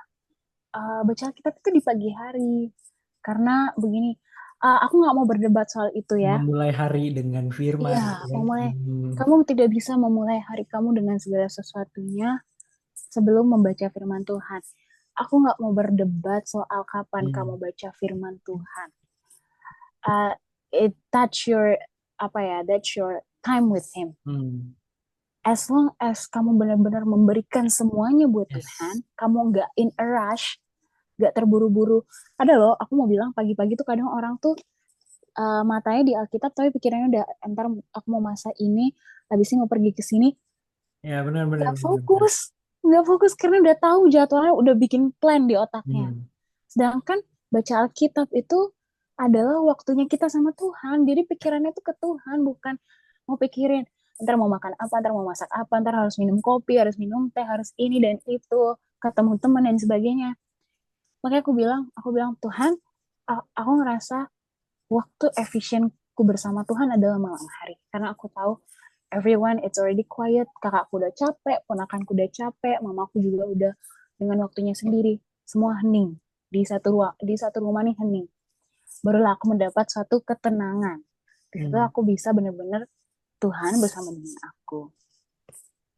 baca Alkitab itu di pagi hari. Karena begini, aku nggak mau berdebat soal itu ya. Memulai hari dengan firman Iya, gitu kan. memulai. Hmm. Kamu tidak bisa memulai hari kamu dengan segala sesuatunya sebelum membaca firman Tuhan. Aku nggak mau berdebat soal kapan kamu Hmm. baca firman Tuhan. Uh, it touch your apa ya, that's your time with Him. Hmm. As long as kamu benar-benar memberikan semuanya buat Yes. Tuhan, kamu nggak in a rush, nggak terburu-buru. Ada loh, aku mau bilang pagi-pagi tuh kadang orang tuh matanya di Alkitab tapi pikirannya udah entar aku mau masa ini, habis ini mau pergi ke sini, Ya, benar benar nggak benar benar. fokus, nggak fokus karena udah tahu jadwalnya, udah bikin plan di otaknya. Hmm. Sedangkan baca Alkitab itu adalah waktunya kita sama Tuhan. Jadi pikirannya tuh ke Tuhan, bukan mau pikirin ntar mau makan apa, ntar mau masak apa, ntar harus minum kopi, harus minum teh, harus ini dan itu, ketemu teman dan sebagainya. Makanya aku bilang Tuhan, aku ngerasa waktu efisienku bersama Tuhan adalah malam hari. Karena aku tahu everyone it's already quiet, kakakku udah capek, ponakanku udah capek, mamaku juga udah dengan waktunya sendiri. Semua hening. Di satu rumah nih hening. Barulah aku mendapat suatu ketenangan. Di situ Hmm. aku bisa benar-benar Tuhan bersama dengan aku.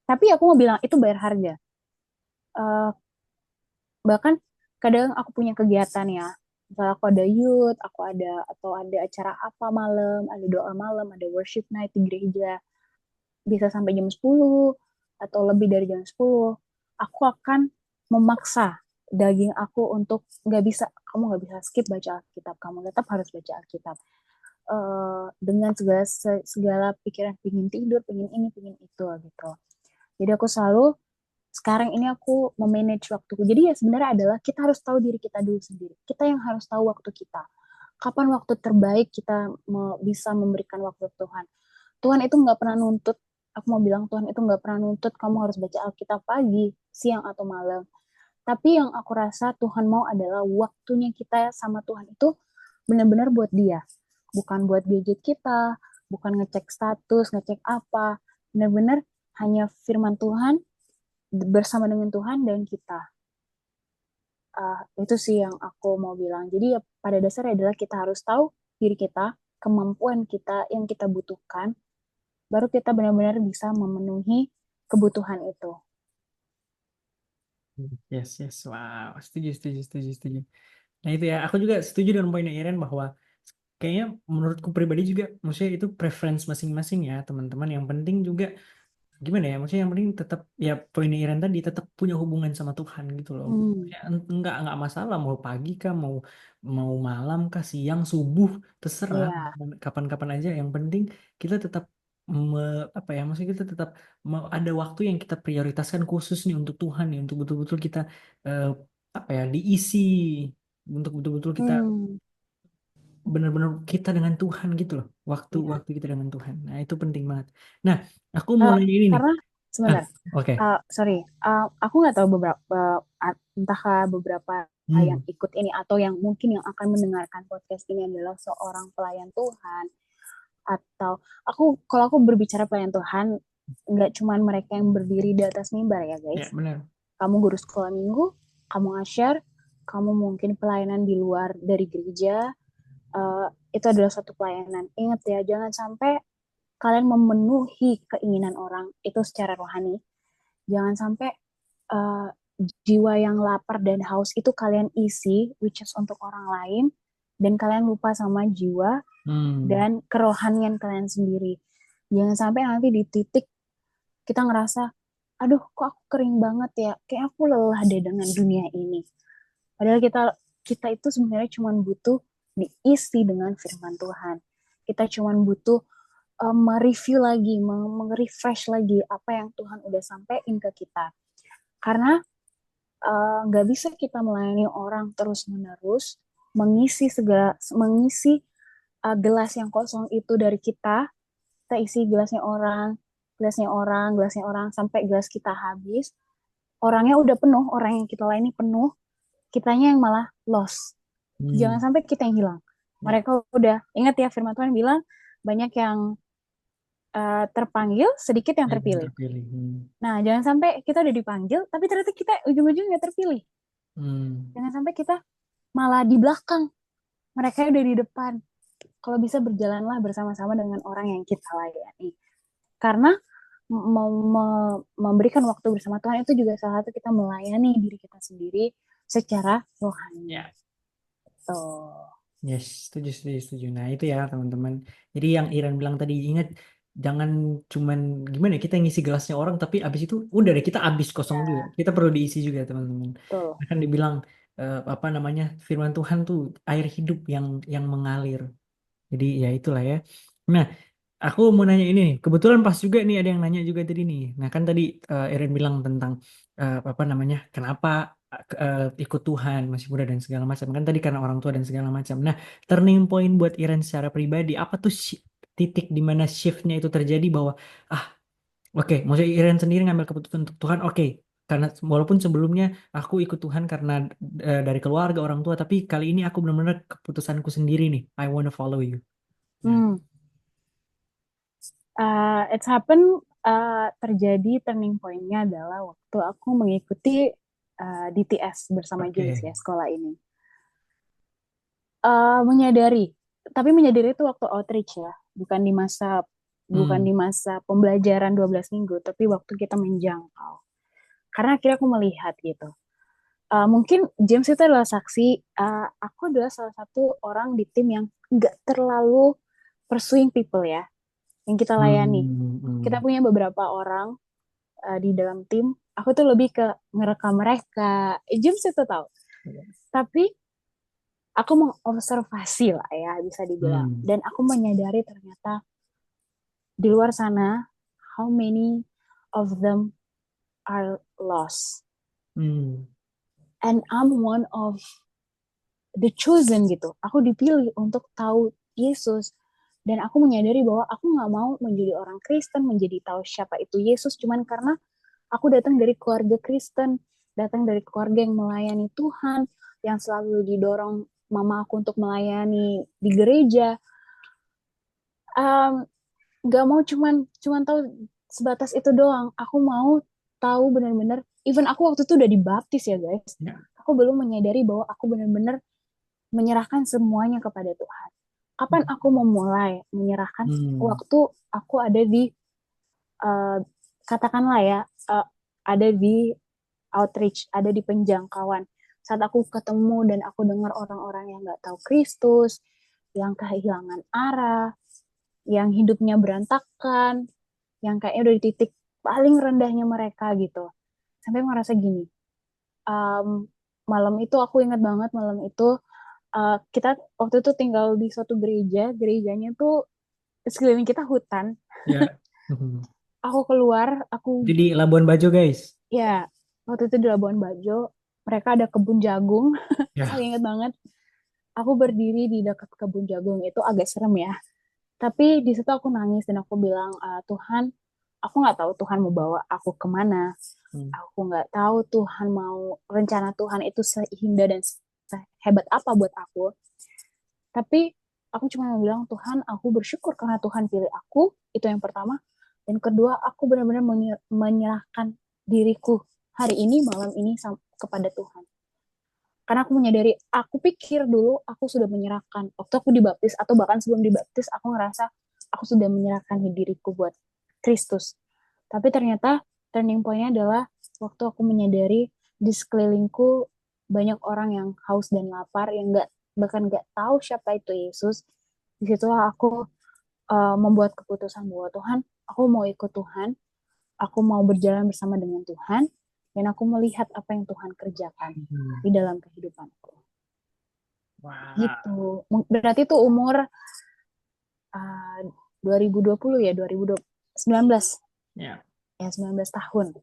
Tapi aku mau bilang itu bayar harga. Uh, Bahkan kadang aku punya kegiatan ya. Misalnya aku ada youth, aku ada atau ada acara apa malam, ada doa malam, ada worship night di gereja. Bisa sampai jam 10 atau lebih dari jam 10, aku akan memaksa daging aku untuk nggak bisa, kamu nggak bisa skip baca Alkitab, kamu tetap harus baca Alkitab. Dengan segala segala pikiran, pingin tidur, pingin ini, pingin itu gitu. Jadi aku selalu sekarang ini aku memanage waktuku. Jadi ya sebenarnya adalah kita harus tahu diri kita dulu sendiri. Kita yang harus tahu waktu kita. Kapan waktu terbaik kita bisa memberikan waktu Tuhan. Tuhan itu nggak pernah nuntut, aku mau bilang Tuhan itu nggak pernah nuntut kamu harus baca Alkitab pagi, siang, atau malam. Tapi yang aku rasa Tuhan mau adalah waktunya kita sama Tuhan itu benar-benar buat dia. Bukan buat gadget kita, bukan ngecek status, ngecek apa. Benar-benar hanya firman Tuhan, bersama dengan Tuhan dan kita. Itu sih yang aku mau bilang. Jadi ya pada dasarnya adalah kita harus tahu diri kita, kemampuan kita yang kita butuhkan, baru kita benar-benar bisa memenuhi kebutuhan itu. Yes, yes. Wow, setuju, setuju, setuju, setuju. Nah itu ya, aku juga setuju dengan poinnya Iren bahwa kayaknya menurutku pribadi juga, maksudnya itu preference masing-masing ya teman-teman. Yang penting juga gimana ya, maksudnya yang penting tetap ya poinnya Iren tadi tetap punya hubungan sama Tuhan gitu loh. Hmm, Ya, enggak masalah mau pagi kah, mau mau malam kah, siang, subuh, terserah iya. kapan-kapan aja. Yang penting kita tetap apa ya, maksudnya kita tetap ada waktu yang kita prioritaskan khusus nih untuk Tuhan nih, untuk betul-betul kita eh, apa ya diisi untuk betul-betul kita Hmm, benar-benar kita dengan Tuhan gitu loh, iya. waktu-waktu kita dengan Tuhan. Nah itu penting banget. Nah aku mau Eh, nanya ini nih. karena Ah, sebentar, oke. sorry, aku nggak tahu beberapa, entahkah beberapa yang Hmm. ikut ini atau yang mungkin yang akan mendengarkan podcast ini adalah seorang pelayan Tuhan, atau kalau aku berbicara pelayan Tuhan, nggak cuman mereka yang berdiri di atas mimbar ya Ya guys. benar. Kamu guru sekolah minggu, kamu asyar, kamu mungkin pelayanan di luar dari gereja, uh, itu adalah suatu pelayanan. Ingat ya, jangan sampai kalian memenuhi keinginan orang itu secara rohani. Jangan sampai uh, jiwa yang lapar dan haus itu kalian isi, which is untuk orang lain, dan kalian lupa sama jiwa Hmm. dan kerohanian kalian sendiri. Jangan sampai nanti di titik kita ngerasa, aduh kok aku kering banget ya, kayak aku lelah deh dengan dunia ini. Padahal kita kita itu sebenarnya cuma butuh diisi dengan firman Tuhan. Kita cuma butuh mereview lagi, refresh lagi apa yang Tuhan udah sampaikan ke kita. Karena nggak bisa kita melayani orang terus-menerus, mengisi gelas yang kosong itu dari kita. Kita isi gelasnya orang, gelasnya orang, gelasnya orang sampai gelas kita habis. Orangnya udah penuh, orang yang kita layani penuh, kitanya yang malah lost. Jangan Hmm. sampai kita yang hilang. Ya, Mereka udah ingat ya firman Tuhan bilang banyak yang terpanggil, sedikit yang saya yang terpilih. terpilih. Hmm. Nah, jangan sampai kita udah dipanggil, tapi ternyata kita ujung-ujungnya terpilih. Hmm. Jangan sampai kita malah di belakang, mereka udah di depan. Kalau bisa berjalanlah bersama-sama dengan orang yang kita layani. Karena mau memberikan waktu bersama Tuhan itu juga salah satu kita melayani diri kita sendiri secara rohani. Ya. Tuh. Yes, setuju, setuju, setuju. Nah, itu ya, teman-teman. Jadi yang Iren bilang tadi, ingat, jangan cuman gimana ya, kita ngisi gelasnya orang, tapi abis itu udah deh, kita abis kosong juga. Ya, Kita perlu diisi juga, teman-teman. betul. Akan dibilang, apa namanya, firman Tuhan tuh air hidup yang mengalir. Jadi ya itulah ya. Nah, aku mau nanya ini nih. Kebetulan pas juga nih ada yang nanya juga tadi nih. Nah, kan tadi Eren bilang tentang apa namanya? Kenapa ikut Tuhan masih muda dan segala macam. Kan tadi karena orang tua dan segala macam. Nah, turning point buat Eren secara pribadi apa tuh titik di mana shiftnya itu terjadi bahwa ah, oke, maksudnya Eren sendiri ngambil keputusan untuk Tuhan, oke. Karena walaupun sebelumnya aku ikut Tuhan karena dari keluarga orang tua, tapi kali ini aku benar-benar keputusanku sendiri nih. I wanna follow you. Nah, Hmm. It's happen, terjadi turning point-nya adalah waktu aku mengikuti DTS bersama James oke. ya sekolah ini. Menyadari, tapi menyadari itu waktu outreach ya, bukan Hmm. di masa pembelajaran 12 minggu, tapi waktu kita menjangkau. Karena akhirnya aku melihat gitu. Mungkin James itu adalah saksi, aku adalah salah satu orang di tim yang nggak terlalu pursuing people ya, yang kita layani. Hmm, Kita hmm. punya beberapa orang di dalam tim, aku tuh lebih ke ngerekam mereka. James itu tahu. Tapi aku mengobservasi lah ya, bisa dibilang. Hmm, Dan aku menyadari ternyata di luar sana, how many of them are lost. hmm, And I'm one of the chosen gitu. Aku dipilih untuk tahu Yesus. Dan aku menyadari bahwa aku nggak mau menjadi orang Kristen, menjadi tahu siapa itu Yesus, cuman karena aku datang dari keluarga Kristen, datang dari keluarga yang melayani Tuhan, yang selalu didorong mama aku untuk melayani di gereja. Um, gak mau cuman tahu sebatas itu doang. Aku mau tahu benar-benar. Even aku waktu itu udah dibaptis ya guys. ya, Aku belum menyadari bahwa aku benar-benar menyerahkan semuanya kepada Tuhan. Kapan aku memulai menyerahkan? hmm, Waktu aku ada di uh, katakanlah ya, ada di outreach, ada di penjangkauan. Saat aku ketemu dan aku dengar orang-orang yang nggak tahu Kristus, yang kehilangan arah, yang hidupnya berantakan, yang kayaknya udah di titik paling rendahnya mereka gitu. Sampai merasa gini, um, malam itu aku ingat banget malam itu kita waktu itu tinggal di suatu gereja, gerejanya tuh sekeliling kita hutan. ya. Hmm. Aku keluar, aku Itu di Labuan Bajo, guys. ya waktu itu di Labuan Bajo, mereka ada kebun jagung. Aku Ya. ingat banget, aku berdiri di dekat kebun jagung itu agak serem ya. Tapi di situ aku nangis dan aku bilang, Tuhan, aku nggak tahu Tuhan mau bawa aku kemana. Hmm, Aku nggak tahu Tuhan mau rencana Tuhan itu seindah dan sehebat apa buat aku. Tapi aku cuma bilang, Tuhan, aku bersyukur karena Tuhan pilih aku. Itu yang pertama. Dan kedua, aku benar-benar menyerahkan diriku hari ini, malam ini kepada Tuhan. Karena aku menyadari, aku pikir dulu aku sudah menyerahkan. Waktu aku dibaptis, atau bahkan sebelum dibaptis, aku ngerasa aku sudah menyerahkan diriku buat Kristus. Tapi ternyata turning point-nya adalah waktu aku menyadari di sekelilingku banyak orang yang haus dan lapar, yang nggak bahkan nggak tahu siapa itu Yesus. Disitulah aku membuat keputusan bahwa Tuhan, aku mau ikut Tuhan, aku mau berjalan bersama dengan Tuhan, dan aku melihat apa yang Tuhan kerjakan hmm. di dalam kehidupanku. Gitu. Wah. Berarti itu umur 2020 ya, 2019 Ya. ya, 19 tahun.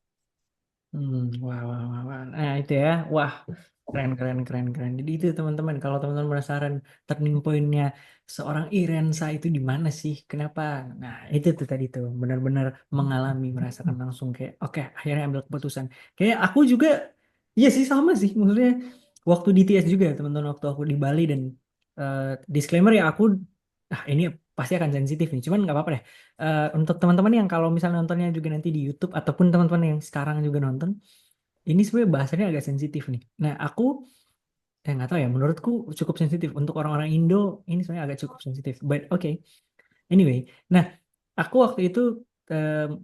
Hmm, wah, wah, wah, wah. Nah, itu ya. Wah, keren, keren, keren, keren. Jadi itu teman-teman, kalau teman-teman penasaran turning point-nya seorang Irensa itu di mana sih? Kenapa? Nah, itu tuh tadi tuh, benar-benar mengalami, merasakan langsung kayak, oke, akhirnya ambil keputusan. Kayak aku juga, iya sih sama sih. Maksudnya, waktu di TS juga, teman-teman, waktu aku di Bali dan eh, disclaimer ya, aku, ini pasti akan sensitif nih. Cuman nggak apa-apa deh, untuk teman-teman yang kalau misalnya nontonnya juga nanti di YouTube ataupun teman-teman yang sekarang juga nonton, ini sebenarnya bahasanya agak sensitif nih. Nah, aku nggak tahu ya, menurutku cukup sensitif untuk orang-orang Indo ini sebenarnya agak cukup sensitif. But okay, anyway. Nah, aku waktu itu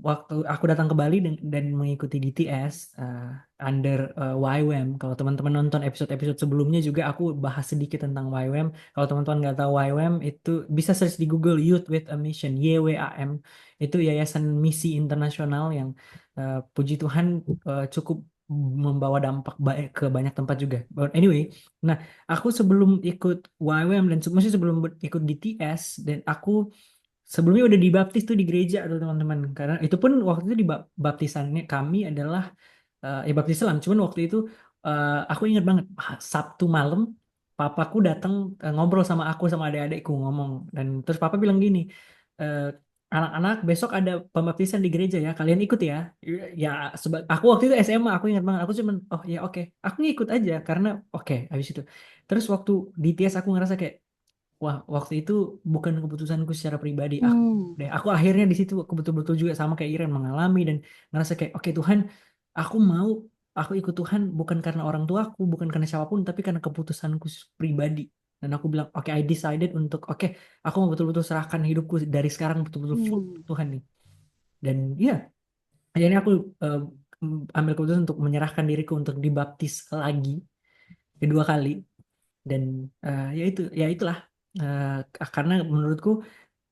waktu aku datang ke Bali dan mengikuti DTS under YWAM. Kalau teman-teman nonton episode-episode sebelumnya juga aku bahas sedikit tentang YWAM. Kalau teman-teman nggak tahu YWAM itu bisa search di Google Youth with a Mission, YWAM. Itu yayasan misi internasional yang puji Tuhan cukup membawa dampak baik ke banyak tempat juga. But anyway, nah aku sebelum ikut YWAM dan maksudnya sebelum ikut DTS dan aku sebelumnya udah dibaptis tuh di gereja tuh teman-teman. Karena itu pun waktu itu di baptisannya kami adalah ya baptis Islam. Cuman waktu itu aku ingat banget Sabtu malam papaku datang ngobrol sama aku sama adik-adikku ngomong dan terus papa bilang gini, eh, anak-anak besok ada pembaptisan di gereja ya kalian ikut ya. Ya aku waktu itu SMA aku ingat banget aku cuman oh ya oke aku ngikut aja karena oke habis itu terus waktu di TS aku ngerasa kayak wah, waktu itu bukan keputusanku secara pribadi. Hmm. Aku akhirnya di situ aku betul-betul juga sama kayak Iren mengalami dan ngerasa kayak, oke Tuhan, aku mau, aku ikut Tuhan bukan karena orang tuaku, bukan karena siapapun, tapi karena keputusanku pribadi. Dan aku bilang, oke, I decided untuk, oke, aku mau betul-betul serahkan hidupku dari sekarang betul-betul full Hmm. Tuhan nih. Dan iya, akhirnya aku eh, ambil keputusan untuk menyerahkan diriku untuk dibaptis lagi kedua kali dan ya itu ya itulah. Karena menurutku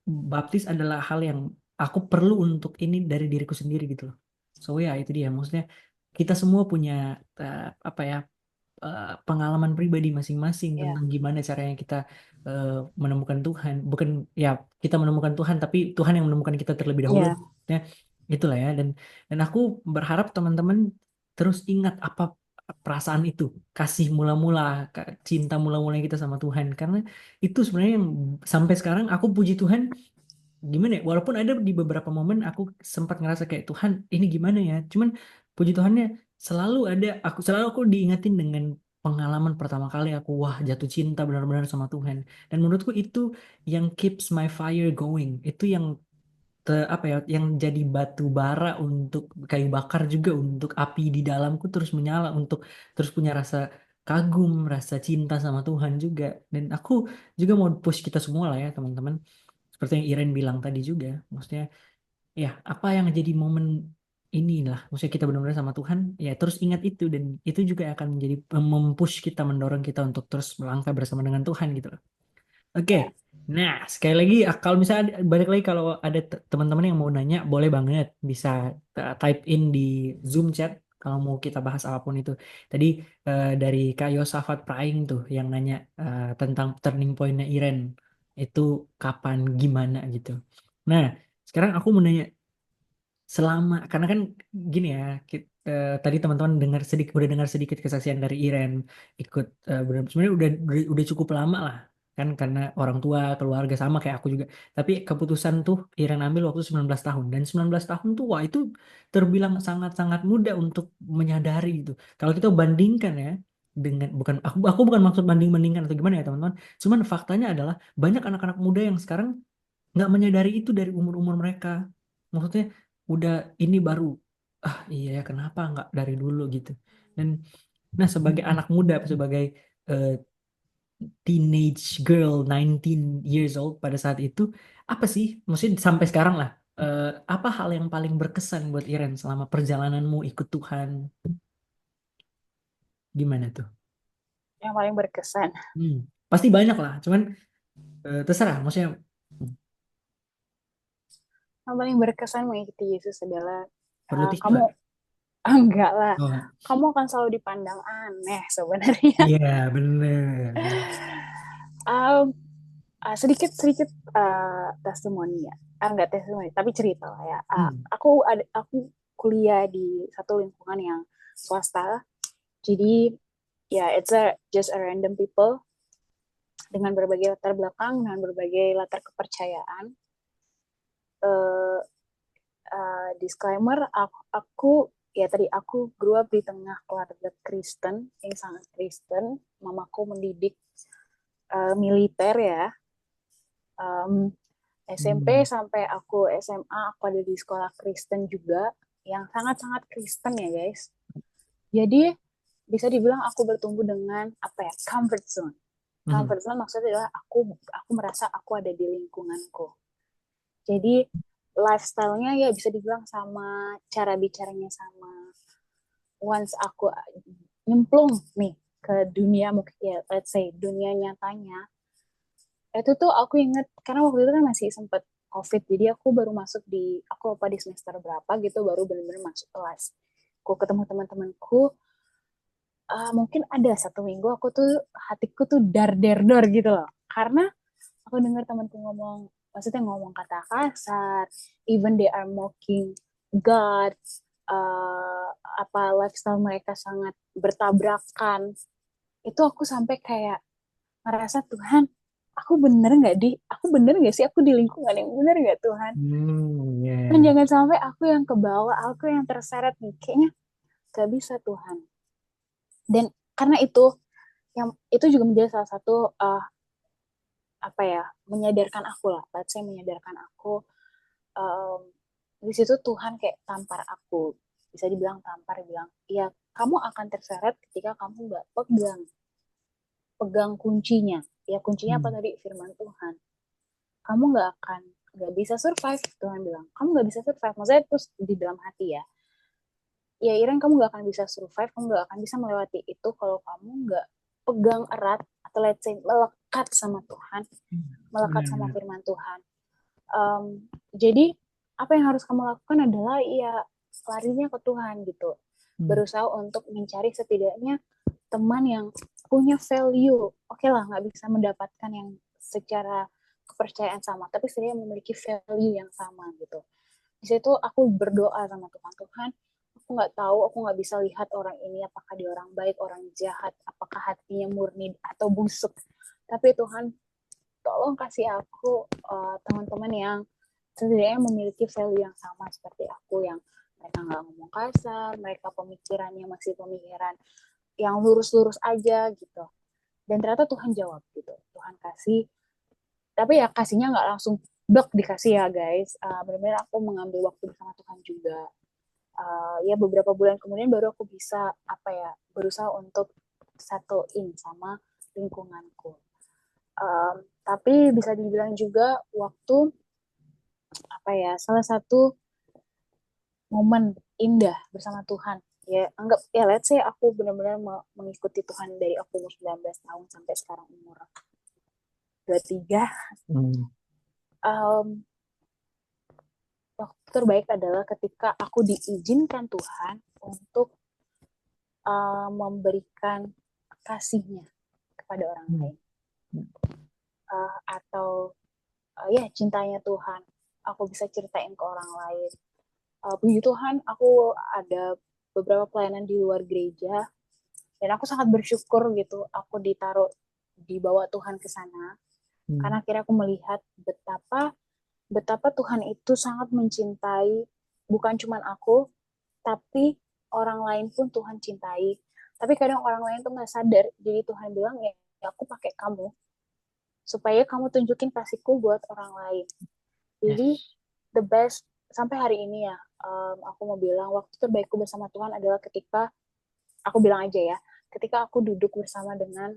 baptis adalah hal yang aku perlu untuk ini dari diriku sendiri gitu loh. So ya itu dia maksudnya kita semua punya apa ya pengalaman pribadi masing-masing Ya. tentang gimana caranya kita eh, menemukan Tuhan. Bukan ya kita menemukan Tuhan tapi Tuhan yang menemukan kita terlebih dahulu. Ya. Ya itulah ya dan aku berharap teman-teman terus ingat apa perasaan itu, kasih mula-mula, cinta mula-mula kita sama Tuhan karena itu sebenarnya yang sampai sekarang aku puji Tuhan gimana ya walaupun ada di beberapa momen aku sempat ngerasa kayak Tuhan ini gimana ya cuman puji Tuhannya selalu aku diingetin dengan pengalaman pertama kali aku wah jatuh cinta benar-benar sama Tuhan dan menurutku itu yang keeps my fire going itu yang apa ya yang jadi batu bara untuk kayu bakar juga untuk api di dalamku terus menyala untuk terus punya rasa kagum rasa cinta sama Tuhan juga dan aku juga mau push kita semua lah ya teman-teman seperti yang Iren bilang tadi juga maksudnya ya apa yang jadi momen inilah maksudnya kita benar-benar sama Tuhan ya terus ingat itu dan itu juga akan menjadi mempush kita mendorong kita untuk terus melangkah bersama dengan Tuhan gitu loh. Oke, Ya. nah sekali lagi kalau misalnya balik lagi kalau ada teman-teman yang mau nanya boleh banget bisa type in di Zoom chat kalau mau kita bahas apapun itu. Tadi dari Kak Yosafat Praing tuh yang nanya tentang turning point-nya Iren itu kapan gimana gitu. Nah sekarang aku mau nanya selama karena kan gini ya tadi teman-teman udah dengar sedikit kesaksian dari Iren ikut sebenarnya udah cukup lama lah kan karena orang tua keluarga sama kayak aku juga tapi keputusan tuh Iren ambil waktu 19 tahun dan 19 tahun tuh wah itu terbilang sangat-sangat muda untuk menyadari itu kalau kita bandingkan ya dengan aku bukan maksud banding-bandingkan atau gimana ya teman-teman cuman faktanya adalah banyak anak-anak muda yang sekarang nggak menyadari itu dari umur-umur mereka. Maksudnya udah ini baru iya ya kenapa nggak dari dulu gitu. Dan nah sebagai anak muda sebagai eh, teenage girl 19 years old pada saat itu apa sih maksudnya sampai sekarang lah apa hal yang paling berkesan buat Iren selama perjalananmu ikut Tuhan gimana tuh? Yang paling berkesan. Hmm, pasti banyak lah cuman terserah maksudnya Yang paling berkesan mengikuti Yesus adalah perlu tisu kamu nggak? enggak lah. Oh, Kamu akan selalu dipandang aneh sebenarnya. iya bener. Um, sedikit sedikit testimoni ya. Enggak testimoni, tapi cerita lah ya. Hmm. Aku kuliah di satu lingkungan yang swasta. Jadi ya just a random people dengan berbagai latar belakang, dengan berbagai latar kepercayaan. Uh, Disclaimer, aku ya tadi aku grew up di tengah keluarga Kristen yang sangat Kristen. Mamaku mendidik militer ya. SMP Hmm. sampai aku SMA aku ada di sekolah Kristen juga yang sangat-sangat Kristen ya guys. Jadi bisa dibilang aku bertumbuh dengan apa ya comfort zone. Hmm. Comfort zone maksudnya adalah aku merasa aku ada di lingkunganku. Jadi lifestyle-nya ya bisa dibilang sama, cara bicaranya sama. Once aku nyemplung nih ke dunia, mungkin ya let's say dunia nyatanya, itu tuh aku inget karena waktu itu kan masih sempet COVID, jadi aku baru masuk di, aku lupa di semester berapa gitu, baru bener-bener masuk kelas. Aku ketemu teman-temanku, mungkin ada 1 minggu aku tuh hatiku tuh dar der dor gitu loh, karena aku dengar temanku ngomong, maksudnya ngomong kata kasar, even they are mocking God, uh, apa lifestyle mereka sangat bertabrakan. Itu aku sampai kayak ngerasa, Tuhan, aku bener nggak sih aku di lingkungan yang bener nggak Tuhan? Dan Ya. jangan sampai aku yang ke bawah, aku yang terseret nih, kayaknya gak bisa Tuhan. Dan karena yang itu juga menjadi salah satu apa ya, menyadarkan aku lah, let's say menyadarkan aku, um, di situ Tuhan kayak tampar aku, bisa dibilang tampar, bilang ya kamu akan terseret ketika kamu nggak pegang pegang kuncinya. Ya kuncinya apa Hmm. tadi? Firman Tuhan. Kamu nggak bisa survive. Tuhan bilang kamu nggak bisa survive, maksudnya terus di dalam hati ya, ya Iren, kamu nggak akan bisa survive, kamu nggak akan bisa melewati itu kalau kamu nggak pegang erat, atau let's say melekat sama Tuhan, melekat sama Benar-benar. firman Tuhan. um, jadi apa yang harus kamu lakukan adalah ya larinya ke Tuhan gitu, Hmm. berusaha untuk mencari setidaknya teman yang punya value. Oke lah, nggak bisa mendapatkan yang secara kepercayaan sama, tapi setidaknya memiliki value yang sama gitu. Di situ aku berdoa sama Tuhan, Tuhan, aku nggak tahu, aku nggak bisa lihat orang ini apakah dia orang baik, orang jahat, apakah hatinya murni atau busuk, tapi Tuhan, tolong kasih aku teman-teman yang setidaknya memiliki value yang sama seperti aku, yang mereka nggak ngomong kasar, mereka pemikirannya masih pemikiran yang lurus-lurus aja gitu. Dan ternyata Tuhan jawab gitu, Tuhan kasih, tapi ya kasihnya nggak langsung blok dikasih ya guys. Benar-benar aku mengambil waktu bersama Tuhan juga. Ya beberapa bulan kemudian baru aku bisa apa ya, berusaha untuk settle in sama lingkunganku. Tapi bisa dibilang juga waktu apa ya, salah satu momen indah bersama Tuhan. Ya anggap ya let's say aku benar-benar mengikuti Tuhan dari aku umur 19 tahun sampai sekarang umur 23. Hmm. Um, Waktu terbaik adalah ketika aku diizinkan Tuhan untuk memberikan kasihnya kepada orang Hmm. lain, atau ya cintanya Tuhan aku bisa ceritain ke orang lain. Puji Tuhan, aku ada beberapa pelayanan di luar gereja, dan aku sangat bersyukur gitu aku ditaruh, dibawa Tuhan ke sana, Hmm. karena akhirnya aku melihat betapa betapa Tuhan itu sangat mencintai, bukan cuma aku, tapi orang lain pun Tuhan cintai. Tapi kadang orang lain tuh nggak sadar, jadi Tuhan bilang ya, ya aku pakai kamu supaya kamu tunjukin kasihku buat orang lain. Jadi Yes. the best sampai hari ini ya, aku mau bilang waktu terbaikku bersama Tuhan adalah ketika aku bilang aja ya, ketika aku duduk bersama dengan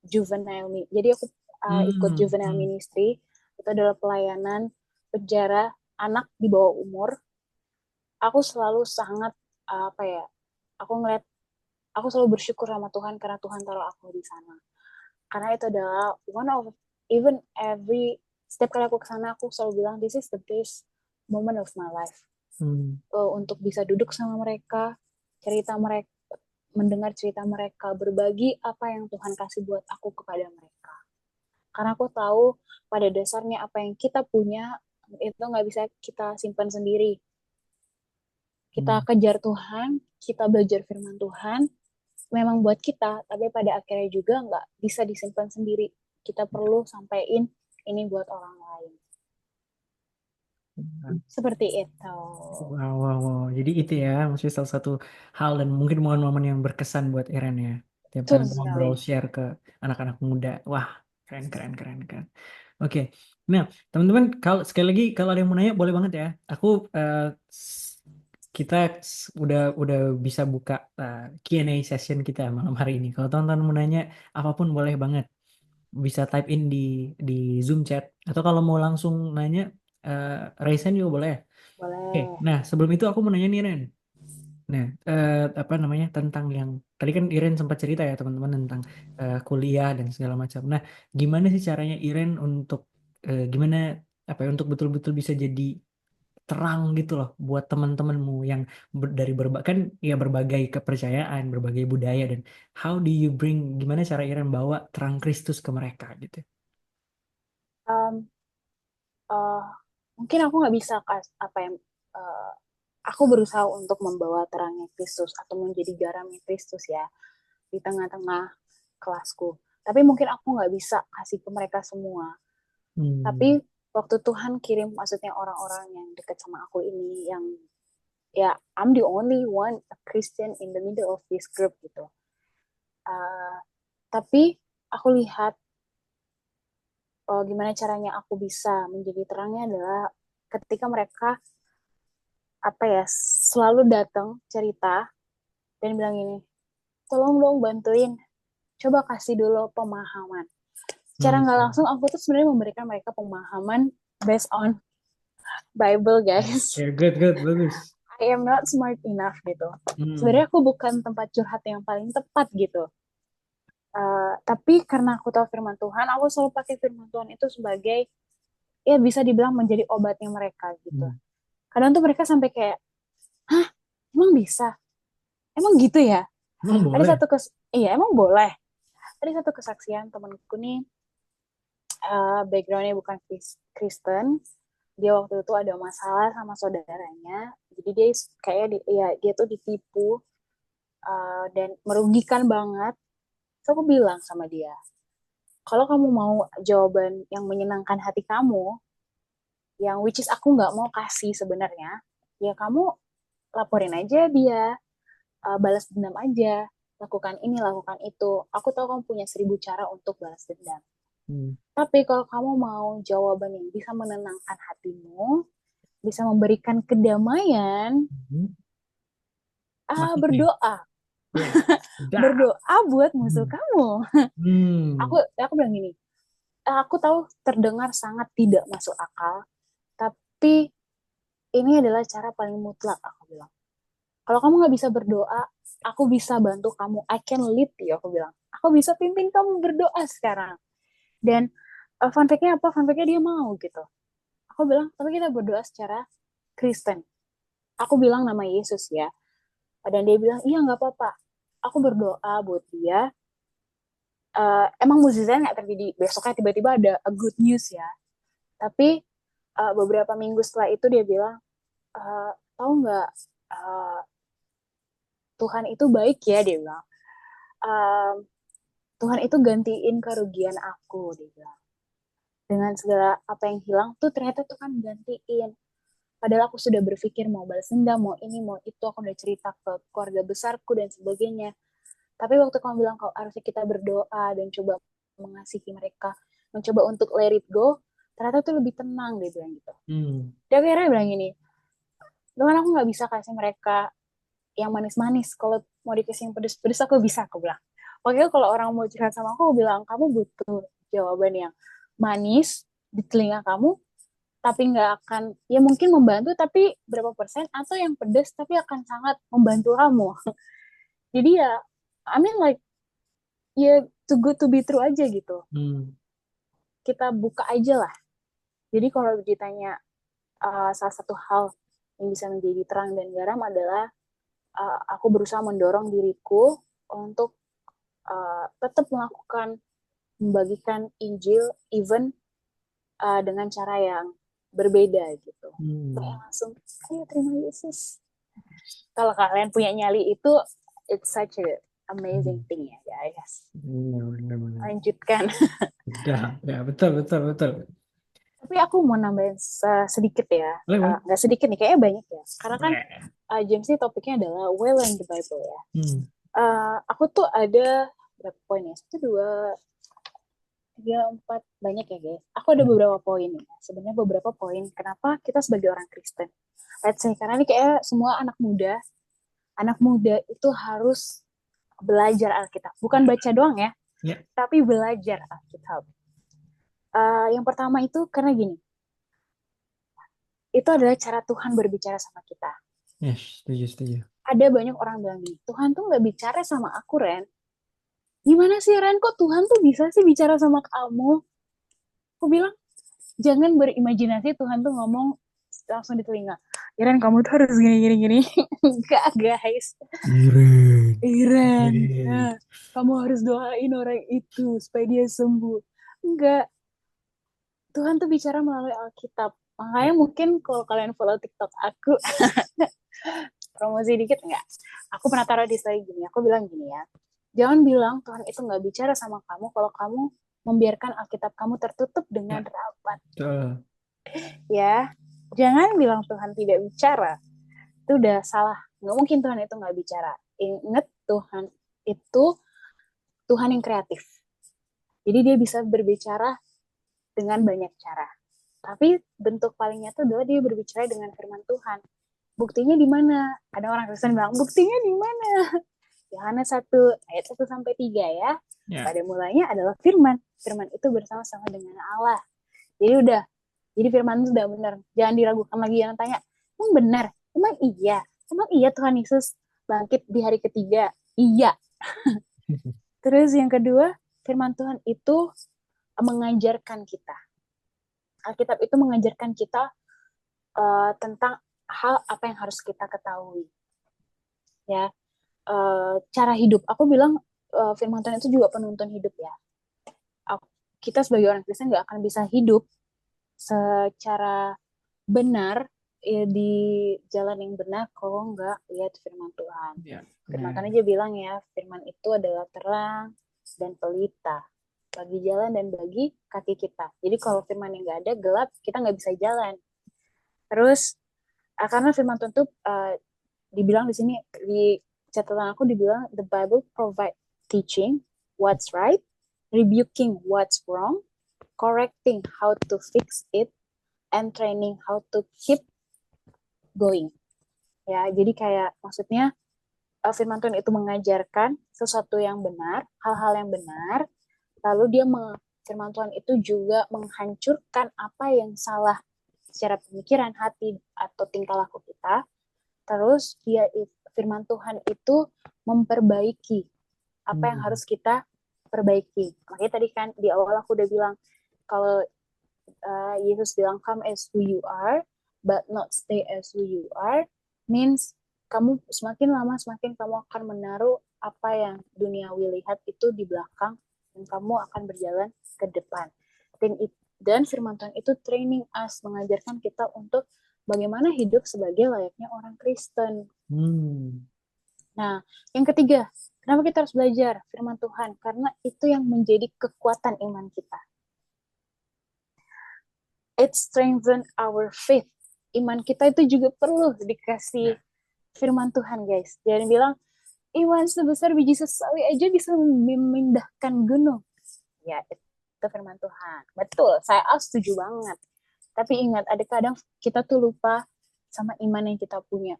juvenile, jadi aku ikut Hmm. juvenile Hmm. ministry. Itu adalah pelayanan penjara anak di bawah umur. Aku selalu sangat apa ya, aku ngeliat, aku selalu bersyukur sama Tuhan karena Tuhan taruh aku di sana, karena itu adalah one of, even every setiap kali aku ke sana aku selalu bilang this is the best moment of my life. Hmm. Untuk bisa duduk sama mereka, cerita mereka, mendengar cerita mereka, berbagi apa yang Tuhan kasih buat aku kepada mereka. Karena aku tahu pada dasarnya apa yang kita punya itu nggak bisa kita simpan sendiri. Kita Hmm. kejar Tuhan, kita belajar firman Tuhan, memang buat kita, tapi pada akhirnya juga nggak bisa disimpan sendiri. Kita perlu sampaikan ini buat orang lain. Hmm. Seperti itu. Wow, wow, wow. Jadi itu ya, maksudnya salah satu hal dan mungkin momen-momen yang berkesan buat Iren ya. Tiap kali Betul sekali. ngobrol, share ke anak-anak muda. Wah, keren, keren, keren, keren. Oke, nah teman-teman, kalau sekali lagi kalau ada yang mau nanya boleh banget ya. Aku kita udah bisa buka Q&A session kita malam hari ini. Kalau teman-teman mau nanya apapun boleh banget, bisa type in di Zoom chat atau kalau mau langsung nanya Raisen juga boleh. Oke, Boleh. nah sebelum itu aku mau nanya nih Ren. Nah, apa namanya tentang yang tadi kan Iren sempat cerita ya teman-teman tentang kuliah dan segala macam. Nah, gimana sih caranya Iren untuk gimana apa ya untuk betul-betul bisa jadi terang gitu loh buat teman-temanmu yang dari kan ya berbagai kepercayaan, berbagai budaya dan how do you bring gimana cara Iren bawa terang Kristus ke mereka gitu. Um, uh, Mungkin aku nggak bisa apa yang aku berusaha untuk membawa terangnya Kristus atau menjadi garamnya Kristus ya di tengah-tengah kelasku. Tapi mungkin aku nggak bisa kasih ke mereka semua. Hmm. Tapi waktu Tuhan kirim, maksudnya orang-orang yang dekat sama aku ini, yang ya I'm the only one a Christian in the middle of this group gitu. Uh, tapi aku lihat gimana caranya aku bisa menjadi terangnya adalah ketika mereka apa ya selalu datang cerita dan bilang ini, tolong dong bantuin, coba kasih dulu pemahaman. Secara nggak Hmm. langsung aku tuh sebenarnya memberikan mereka pemahaman based on Bible guys. Ya, good, good, bagus. I am not smart enough gitu. Hmm. Sebenarnya aku bukan tempat curhat yang paling tepat gitu. Tapi karena aku tahu firman Tuhan, aku selalu pakai firman Tuhan itu sebagai ya bisa dibilang menjadi obatnya mereka gitu. Hmm. Kadang tuh mereka sampai kayak, hah, emang bisa? Emang gitu ya? Emang Ada boleh? satu iya emang boleh. Ada satu kesaksian temanku nih, backgroundnya bukan Kristen. Dia waktu itu ada masalah sama saudaranya. Jadi dia kayak ya dia tuh ditipu dan merugikan banget. So aku bilang sama dia, kalau kamu mau jawaban yang menyenangkan hati kamu, yang which is aku nggak mau kasih sebenarnya, ya kamu laporin aja dia, balas dendam aja, lakukan ini, lakukan itu. Aku tahu kamu punya 1.000 cara untuk balas dendam. Hmm. Tapi kalau kamu mau jawaban yang bisa menenangkan hatimu, bisa memberikan kedamaian, Hmm. Masuk nih. berdoa, Ya. Dah. berdoa buat musuh Hmm. kamu. aku Hmm. aku bilang gini, aku tahu terdengar sangat tidak masuk akal, tapi ini adalah cara paling mutlak, aku bilang. Kalau kamu nggak bisa berdoa, aku bisa bantu kamu. I can lead you, aku bilang. Aku bisa pimpin kamu berdoa sekarang. Dan fun fact-nya apa? Fun fact-nya dia mau gitu. Aku bilang, tapi kita berdoa secara Kristen. Aku bilang nama Yesus ya. Dan dia bilang, iya nggak apa-apa. Aku berdoa buat dia. Emang mukjizatnya nggak terjadi. Besoknya tiba-tiba ada a good news ya. Tapi beberapa minggu setelah itu dia bilang, tahu nggak, uh, Tuhan itu baik ya, dia bilang. Uh, Tuhan itu gantiin kerugian aku, dia bilang. Dengan segala apa yang hilang tuh ternyata Tuhan gantiin. Padahal aku sudah berpikir mau balas dendam, mau ini, mau itu, aku udah cerita ke keluarga besarku dan sebagainya. Tapi waktu kamu bilang kalau harusnya kita berdoa dan coba mengasihi mereka, mencoba untuk let it go, ternyata tuh lebih tenang, dia bilang gitu. Hmm. Dia akhirnya bilang gini, Tuhan aku nggak bisa kasih mereka yang manis-manis, kalau mau dikasih yang pedes-pedes aku bisa, aku bilang. Makanya kalau orang mau curhat sama aku bilang, kamu butuh jawaban yang manis di telinga kamu, tapi nggak akan, ya mungkin membantu, tapi berapa persen, atau yang pedas, tapi akan sangat membantu kamu. Jadi ya, I mean like, ya too good to be true aja gitu. Hmm. Kita buka aja lah. Jadi kalau ditanya salah satu hal yang bisa menjadi terang dan garam adalah aku berusaha mendorong diriku untuk tetap melakukan membagikan Injil even dengan cara yang berbeda gitu. Kayak Hmm. langsung, ayo terima Yesus. Kalau kalian punya nyali itu, it's such a amazing Hmm. thing ya guys. Benar, benar, benar. Lanjutkan. Udah, ya betul, betul, betul. Tapi aku mau nambahin sedikit ya. Boleh, boleh. Nggak sedikit nih, kayaknya banyak ya. Karena kan Boleh. James ini topiknya adalah well in the Bible ya. Hmm. Aku tuh ada berapa poin ya? Satu, dua, tiga, empat, banyak ya guys. Aku ada Hmm. beberapa poin ya. Sebenarnya beberapa poin kenapa kita sebagai orang Kristen. Let's say, karena ini kayak semua anak muda itu harus belajar Alkitab. Bukan baca doang ya, Ya. tapi belajar Alkitab. Yang pertama itu karena gini, itu adalah cara Tuhan berbicara sama kita. Yes, setuju, setuju. Ada banyak orang bilang gini, Tuhan tuh nggak bicara sama aku, Ren. Gimana sih, Ren? Kok Tuhan tuh bisa sih bicara sama kamu? Aku bilang, jangan berimajinasi Tuhan tuh ngomong langsung di telinga. Ya, Ren, kamu tuh harus gini, gini, gini. Enggak, guys. Iren. Ren, Iren. nah, kamu harus doain orang itu supaya dia sembuh. Enggak, Tuhan tuh bicara melalui Alkitab. Makanya Ya. mungkin kalau kalian follow TikTok aku, promosi dikit enggak? Aku pernah taruh di story gini, aku bilang gini ya, jangan bilang Tuhan itu nggak bicara sama kamu kalau kamu membiarkan Alkitab kamu tertutup dengan Ya, rapat. betul. Ya, jangan bilang Tuhan tidak bicara. Itu udah salah. Nggak mungkin Tuhan itu nggak bicara. Ingat, Tuhan itu Tuhan yang kreatif. Jadi dia bisa berbicara dengan banyak cara. Tapi bentuk paling nyata adalah dia berbicara dengan firman Tuhan. Buktinya di mana? Ada orang Kristen bilang, buktinya di mana? Yohanes 1 ayat 1 sampai 3 ya. Ya. Pada mulanya adalah firman. Firman itu bersama-sama dengan Allah. Jadi udah. Jadi firman itu sudah benar. Jangan diragukan lagi, yang tanya, emang benar? Emang iya? Emang iya Tuhan Yesus bangkit di hari ketiga? Iya. Terus yang kedua, firman Tuhan itu mengajarkan kita. Alkitab itu mengajarkan kita tentang hal apa yang harus kita ketahui. Ya, cara hidup. Aku bilang firman Tuhan itu juga penuntun hidup ya. Kita sebagai orang Kristen nggak akan bisa hidup secara benar ya, di jalan yang benar kalau nggak lihat firman Tuhan. Ya. Firman Nah. Tuhan aja bilang ya, firman itu adalah terang dan pelita bagi jalan dan bagi kaki kita. Jadi kalau firman yang nggak ada, gelap, kita nggak bisa jalan. Terus karena firman Tuhan itu dibilang di sini di catatan aku dibilang the Bible provide teaching what's right, rebuking what's wrong, correcting how to fix it, and training how to keep going. Ya, jadi kayak maksudnya firman Tuhan itu mengajarkan sesuatu yang benar, hal-hal yang benar, lalu dia firman Tuhan itu juga menghancurkan apa yang salah secara pemikiran, hati, atau tingkah laku kita. Terus firman Tuhan itu memperbaiki apa yang harus kita perbaiki. Makanya tadi kan di awal aku udah bilang, kalau Yesus bilang come as who you are, but not stay as who you are, means kamu semakin lama semakin kamu akan menaruh apa yang duniawi lihat itu di belakang dan kamu akan berjalan ke depan. Dan firman Tuhan itu training us, mengajarkan kita untuk bagaimana hidup sebagai layaknya orang Kristen. Nah, yang ketiga, kenapa kita harus belajar firman Tuhan? Karena itu yang menjadi kekuatan iman kita. It strengthen our faith. Iman kita itu juga perlu dikasih firman Tuhan, guys. Jangan bilang, iman sebesar biji sesawi aja bisa memindahkan gunung. Ya, itu firman Tuhan. Betul, saya setuju banget. Tapi ingat, ada kadang kita tuh lupa sama iman yang kita punya.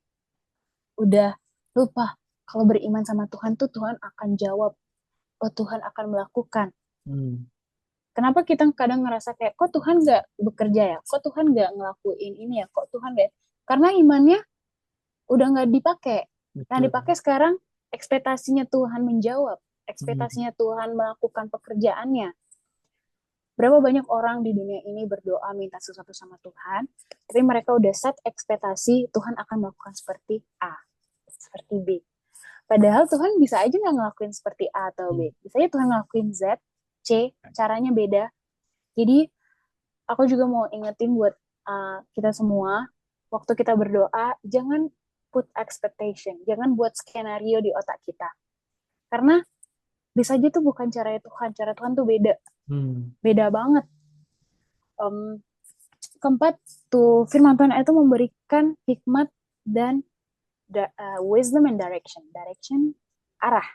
Udah lupa, kalau beriman sama Tuhan tuh Tuhan akan jawab. Oh, Tuhan akan melakukan. Kenapa kita kadang ngerasa kayak, kok Tuhan gak bekerja ya? Kok Tuhan gak ngelakuin ini ya? Kok Tuhan gak... Karena imannya udah gak dipakai. Nah, dipakai sekarang ekspektasinya Tuhan menjawab. Ekspektasinya Tuhan melakukan pekerjaannya. Berapa banyak orang di dunia ini berdoa minta sesuatu sama Tuhan, tapi mereka udah set ekspektasi Tuhan akan melakukan seperti A, seperti B. Padahal Tuhan bisa aja nggak ngelakuin seperti A atau B. Bisa aja Tuhan ngelakuin Z, C, caranya beda. Jadi aku juga mau ingetin buat kita semua, waktu kita berdoa, jangan put expectation, jangan buat skenario di otak kita. Karena bisa aja tuh bukan caranya Tuhan, cara Tuhan tuh beda. Beda banget. Keempat, tuh firman Tuhan itu memberikan hikmat dan wisdom and direction. Direction, arah.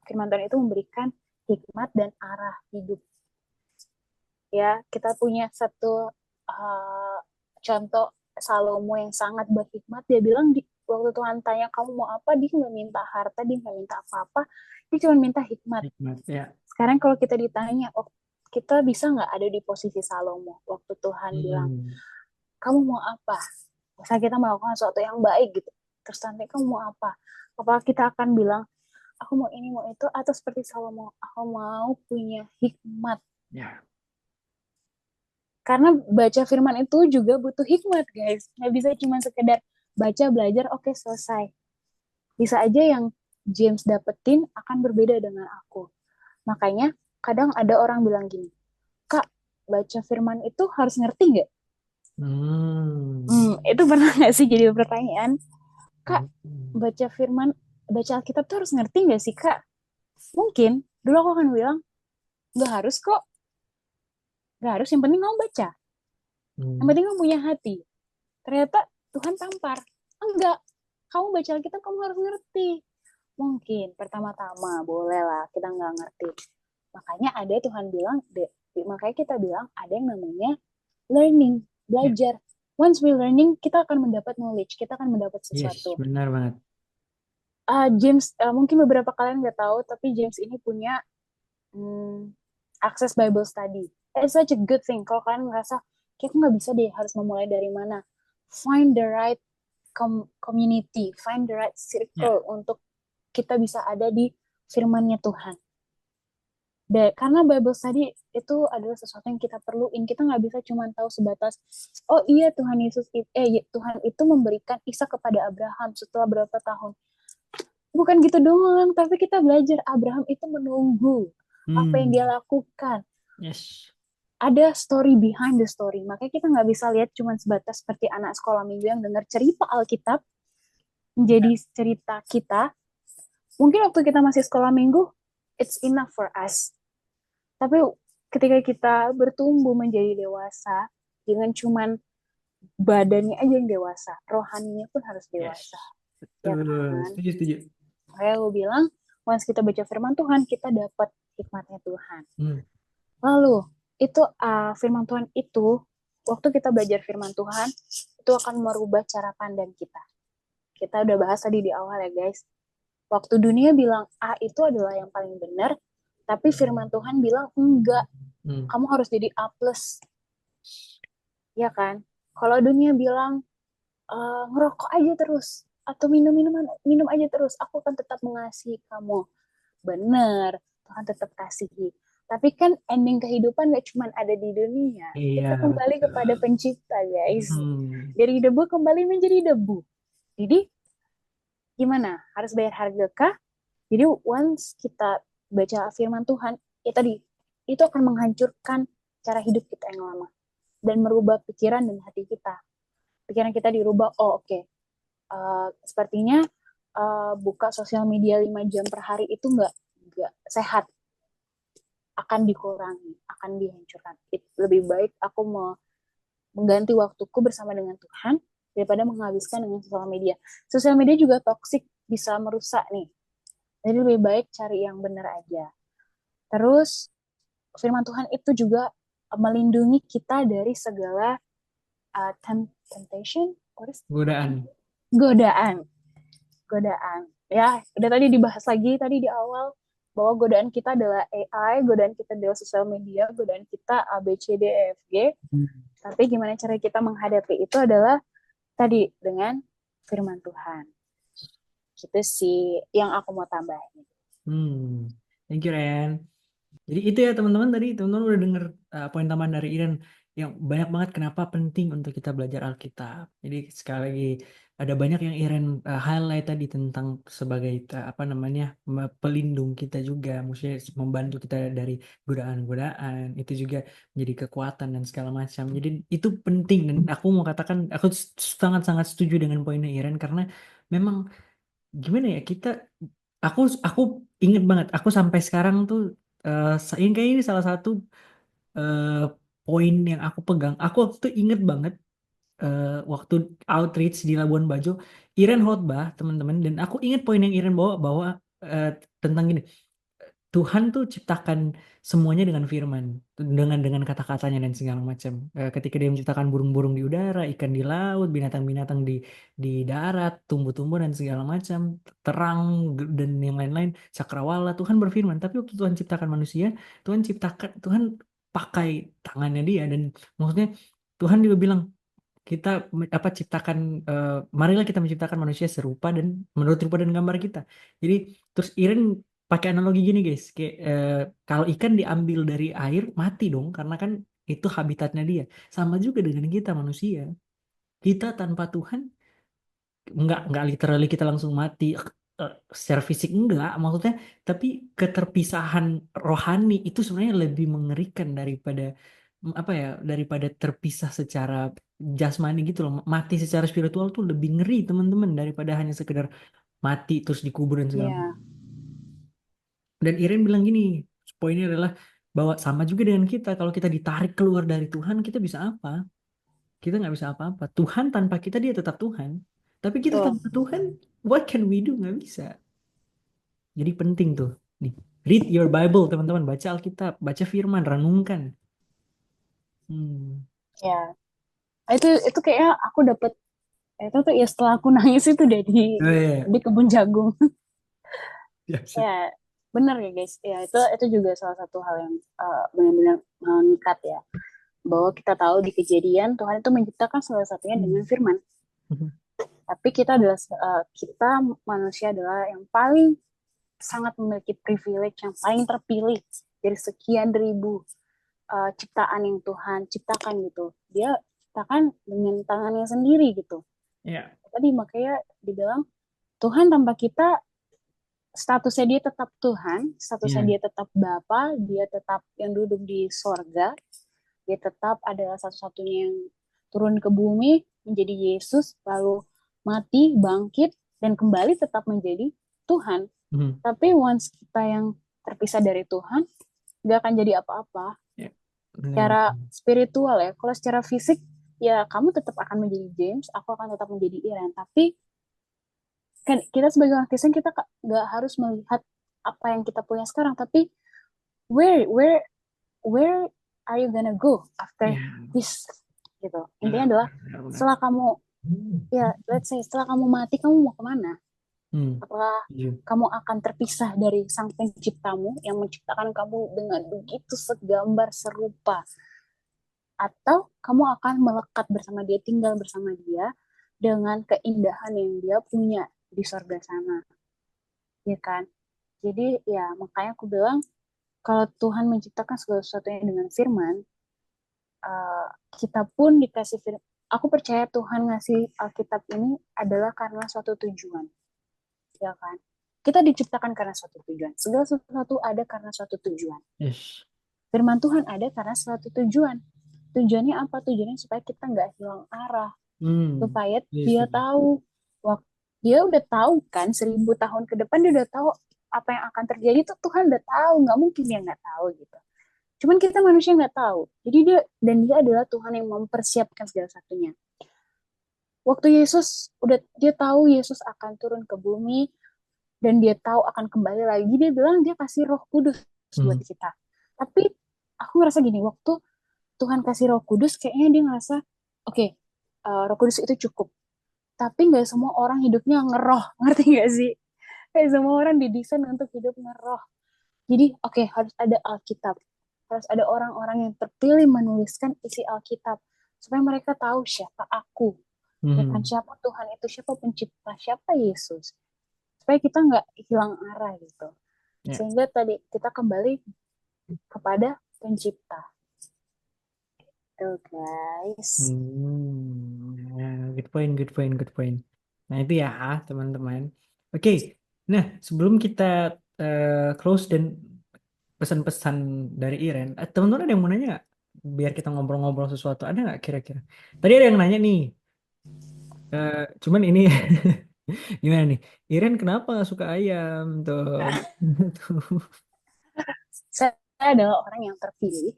Firman Tuhan itu memberikan hikmat dan arah hidup. Ya, kita punya satu contoh Salomo yang sangat berhikmat. Dia bilang waktu Tuhan tanya kamu mau apa, dia nggak minta harta, dia nggak minta apa-apa, dia cuma minta hikmat. Ya. Sekarang kalau kita ditanya, kita bisa nggak ada di posisi Salomo waktu Tuhan bilang, Hmm. kamu mau apa? Misalnya kita melakukan sesuatu yang baik gitu. Terus nanti kamu mau apa? Apakah kita akan bilang, aku mau ini, mau itu, atau seperti Salomo, aku mau punya hikmat. Ya. Karena baca firman itu juga butuh hikmat, guys. Nggak bisa cuma sekedar baca, belajar, oke selesai. Bisa aja yang James dapetin akan berbeda dengan aku. Makanya kadang ada orang bilang gini, Kak, baca firman itu harus ngerti nggak? Hmm. Itu pernah nggak sih jadi pertanyaan? Kak, Hmm. baca firman, baca Alkitab tuh harus ngerti nggak sih, Kak? Mungkin dulu aku akan bilang, nggak harus kok, nggak harus. Yang penting kamu baca, yang Hmm. penting kamu punya hati. Ternyata Tuhan tampar, enggak. Kamu baca Alkitab, kamu harus ngerti. Mungkin pertama-tama boleh lah kita nggak ngerti. Makanya ada Tuhan bilang, makanya kita bilang ada yang namanya learning, Ya. belajar. Once we learning, kita akan mendapat knowledge, kita akan mendapat Yes, sesuatu. benar banget. James, mungkin beberapa kalian nggak tahu, tapi James ini punya hmm, akses Bible study. It's such a good thing. Kalau kalian ngerasa, kayak aku nggak bisa deh, harus memulai dari mana. Find the right community, find the right Ya. circle untuk kita bisa ada di firmannya Tuhan. Karena Bible study itu adalah sesuatu yang kita perluin. Kita nggak bisa cuma tahu sebatas, oh iya Tuhan Yesus, Tuhan itu memberikan Ishak kepada Abraham setelah berapa tahun. Bukan gitu doang, tapi kita belajar Abraham itu menunggu apa yang dia Hmm. lakukan. Yes. Ada story behind the story. Makanya kita nggak bisa lihat cuma sebatas seperti anak sekolah minggu yang dengar cerita Alkitab menjadi Ya. cerita kita. Mungkin waktu kita masih sekolah minggu, it's enough for us. Tapi ketika kita bertumbuh menjadi dewasa, dengan cuman badannya aja yang dewasa, rohaninya pun harus dewasa. Yes. Ya Betul. kan? Setuju, setuju. Kayak gue bilang, once kita baca firman Tuhan, kita dapat hikmatnya Tuhan. Hmm. Lalu, itu firman Tuhan itu, waktu kita belajar firman Tuhan, itu akan merubah cara pandang kita. Kita udah bahas tadi di awal ya guys. Waktu dunia bilang A itu adalah yang paling benar, tapi firman Tuhan bilang enggak, Hmm. kamu harus jadi A plus, ya kan? Kalau dunia bilang ngerokok aja terus, atau minum aja terus, aku akan tetap mengasihi kamu. Benar, Tuhan tetap kasihi. Tapi kan ending kehidupan gak cuma ada di dunia. Iya, Kita kembali kepada betul. pencipta, guys. Hmm. Dari debu kembali menjadi debu. Jadi, gimana? Harus bayar harga kah? Jadi, once kita baca firman Tuhan, ya tadi, itu akan menghancurkan cara hidup kita yang lama. Dan merubah pikiran dan hati kita. Pikiran kita dirubah, oh oke, sepertinya buka sosial media 5 jam per hari itu nggak sehat, akan dikurangi, akan dihancurkan. Lebih baik aku mau mengganti waktuku bersama dengan Tuhan daripada menghabiskan dengan sosial media. Sosial media juga toksik, bisa merusak nih. Jadi lebih baik cari yang benar aja. Terus firman Tuhan itu juga melindungi kita dari segala temptation, Godaan. godaan, godaan. Ya, udah tadi dibahas lagi tadi di awal bahwa godaan kita adalah AI, godaan kita adalah sosial media, godaan kita A, B, C, D, E, F, G. Hmm. Tapi gimana cara kita menghadapi itu adalah tadi dengan firman Tuhan. Gitu sih yang aku mau tambahin. Hmm. Thank you, Ren. Jadi itu ya teman-teman, tadi teman-teman udah denger poin tambahan dari Iren yang banyak banget kenapa penting untuk kita belajar Alkitab. Jadi sekali lagi ada banyak yang Iren highlight tadi tentang sebagai apa namanya pelindung kita juga, maksudnya membantu kita dari godaan-godaan, itu juga menjadi kekuatan dan segala macam. Jadi itu penting dan aku mau katakan aku sangat-sangat setuju dengan poinnya Iren karena memang gimana ya kita aku inget banget aku sampai sekarang tuh ini kayaknya ini salah satu eh, poin yang aku pegang. Aku waktu itu inget banget waktu outreach di Labuan Bajo, Iren khotbah teman-teman, dan aku inget poin yang Iren bawa bahwa eh, tentang gini. Tuhan tuh ciptakan semuanya dengan firman, dengan kata-katanya dan segala macam. Ketika dia menciptakan burung-burung di udara, ikan di laut, binatang-binatang di darat, tumbuh-tumbuh dan segala macam, terang dan yang lain-lain, cakrawala, Tuhan berfirman. Tapi waktu Tuhan ciptakan manusia, Tuhan ciptakan Tuhan pakai tangannya dia. Dan maksudnya Tuhan juga bilang kita ciptakan, marilah kita menciptakan manusia serupa dan menurut rupa dan gambar kita. Jadi terus Iren pakai analogi gini guys, kayak kalau ikan diambil dari air mati dong, karena kan itu habitatnya dia. Sama juga dengan kita manusia. Kita tanpa Tuhan nggak literally kita langsung mati secara fisik, enggak maksudnya, tapi keterpisahan rohani itu sebenarnya lebih mengerikan daripada apa ya, daripada terpisah secara jasmani gitu loh. Mati secara spiritual tuh lebih ngeri teman-teman, daripada hanya sekedar mati terus dikubur dan segala macam. Iya, Dan Iren bilang gini, poinnya adalah bahwa sama juga dengan kita, kalau kita ditarik keluar dari Tuhan, kita bisa apa? Kita nggak bisa apa-apa. Tuhan tanpa kita dia tetap Tuhan. Tapi kita betul. tanpa Tuhan, what can we do? Nggak bisa. Jadi penting tuh. Nih, read your Bible, teman-teman. Baca Alkitab, baca firman, renungkan. Hmm. Ya, itu kayaknya aku dapet itu tuh ya setelah aku nangis itu udah Oh, iya. di kebun jagung. Siap, siap. Ya, benar ya guys. Ya, itu juga salah satu hal yang benar-benar mengikat ya. Bahwa kita tahu di kejadian Tuhan itu menciptakan salah satunya dengan Hmm. firman. Tapi kita manusia adalah yang paling sangat memiliki privilege, yang paling terpilih dari sekian ribu ciptaan yang Tuhan ciptakan gitu. Dia ciptakan dengan tangannya sendiri gitu. Ya. Tadi makanya dibilang Tuhan tanpa kita, statusnya dia tetap Tuhan, statusnya Ya. dia tetap Bapa, dia tetap yang duduk di sorga, dia tetap adalah satu-satunya yang turun ke bumi menjadi Yesus, lalu mati, bangkit, dan kembali tetap menjadi Tuhan. Hmm. Tapi once kita yang terpisah dari Tuhan, nggak akan jadi apa-apa. Ya. Secara Benar. spiritual ya, kalau secara fisik, ya kamu tetap akan menjadi James, aku akan tetap menjadi Iren. Tapi kan kita sebagai orang Kristen kita nggak harus melihat apa yang kita punya sekarang, tapi where where where are you gonna go after Ya. this gitu. Intinya Benar, adalah benar, benar, benar. setelah kamu ya let's say setelah kamu mati kamu mau kemana? Hmm. Apakah Setuju. kamu akan terpisah dari sang penciptamu yang menciptakan kamu dengan begitu segambar serupa, atau kamu akan melekat bersama dia, tinggal bersama dia dengan keindahan yang dia punya di sorga sana, ya kan? Jadi ya makanya aku bilang kalau Tuhan menciptakan segala sesuatunya dengan firman, uh, kita pun dikasih firman. Aku percaya Tuhan ngasih Alkitab ini adalah karena suatu tujuan, ya kan? Kita diciptakan karena suatu tujuan. Segala sesuatu ada karena suatu tujuan. Yes. Firman Tuhan ada karena suatu tujuan. Tujuannya apa? Tujuannya supaya kita nggak hilang arah, Hmm. supaya Yes, dia setuju. tahu waktu dia udah tahu kan 1.000 tahun ke depan dia udah tahu apa yang akan terjadi tuh Tuhan udah tahu, nggak mungkin dia nggak tahu gitu. Cuman kita manusia nggak tahu. Jadi dia adalah Tuhan yang mempersiapkan segala satunya. Waktu Yesus dia tahu Yesus akan turun ke bumi dan dia tahu akan kembali lagi. Dia bilang dia kasih Roh Kudus buat Hmm. kita. Tapi aku ngerasa gini, waktu Tuhan kasih Roh Kudus kayaknya dia ngerasa oke, okay, Roh Kudus itu cukup. Tapi nggak semua orang hidupnya ngeroh, ngerti nggak sih? Kayak semua orang didesain untuk hidup ngeroh. Jadi oke, okay, harus ada Alkitab. Harus ada orang-orang yang terpilih menuliskan isi Alkitab. Supaya mereka tahu siapa aku. Ya kan, Hmm. siapa Tuhan itu, siapa pencipta, siapa Yesus. Supaya kita nggak hilang arah gitu. Ya. Sehingga tadi kita kembali kepada pencipta. Tuh guys. Good point, good point, good point. Nah, itu ya, teman-teman. Oke, nah sebelum kita close dan pesan-pesan dari Iren, teman-teman ada yang mau nanya nggak? Biar kita ngobrol-ngobrol sesuatu, ada nggak kira-kira? Tadi ada yang nanya nih, cuman ini gimana nih? Iren kenapa nggak suka ayam tuh? Tuh. Saya adalah orang yang terpilih.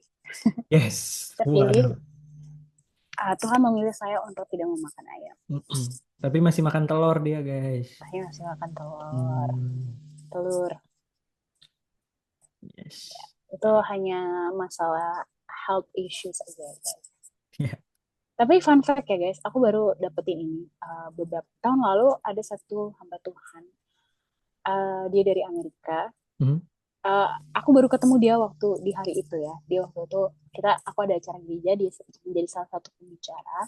Yes, Terpilih. waduh. Tuhan memilih saya untuk tidak memakan ayam. Mm-mm. Tapi masih makan telur dia, guys. Saya masih makan telur. Hmm. Telur. Yes. Itu hanya masalah health issues aja guys. Ya. Tapi fun fact ya guys, aku baru dapetin ini. Beberapa tahun lalu ada satu hamba Tuhan. Dia dari Amerika. Hmm? eh, aku baru ketemu dia waktu di hari itu ya. Dia waktu itu aku ada acara gereja, dia menjadi salah satu pembicara.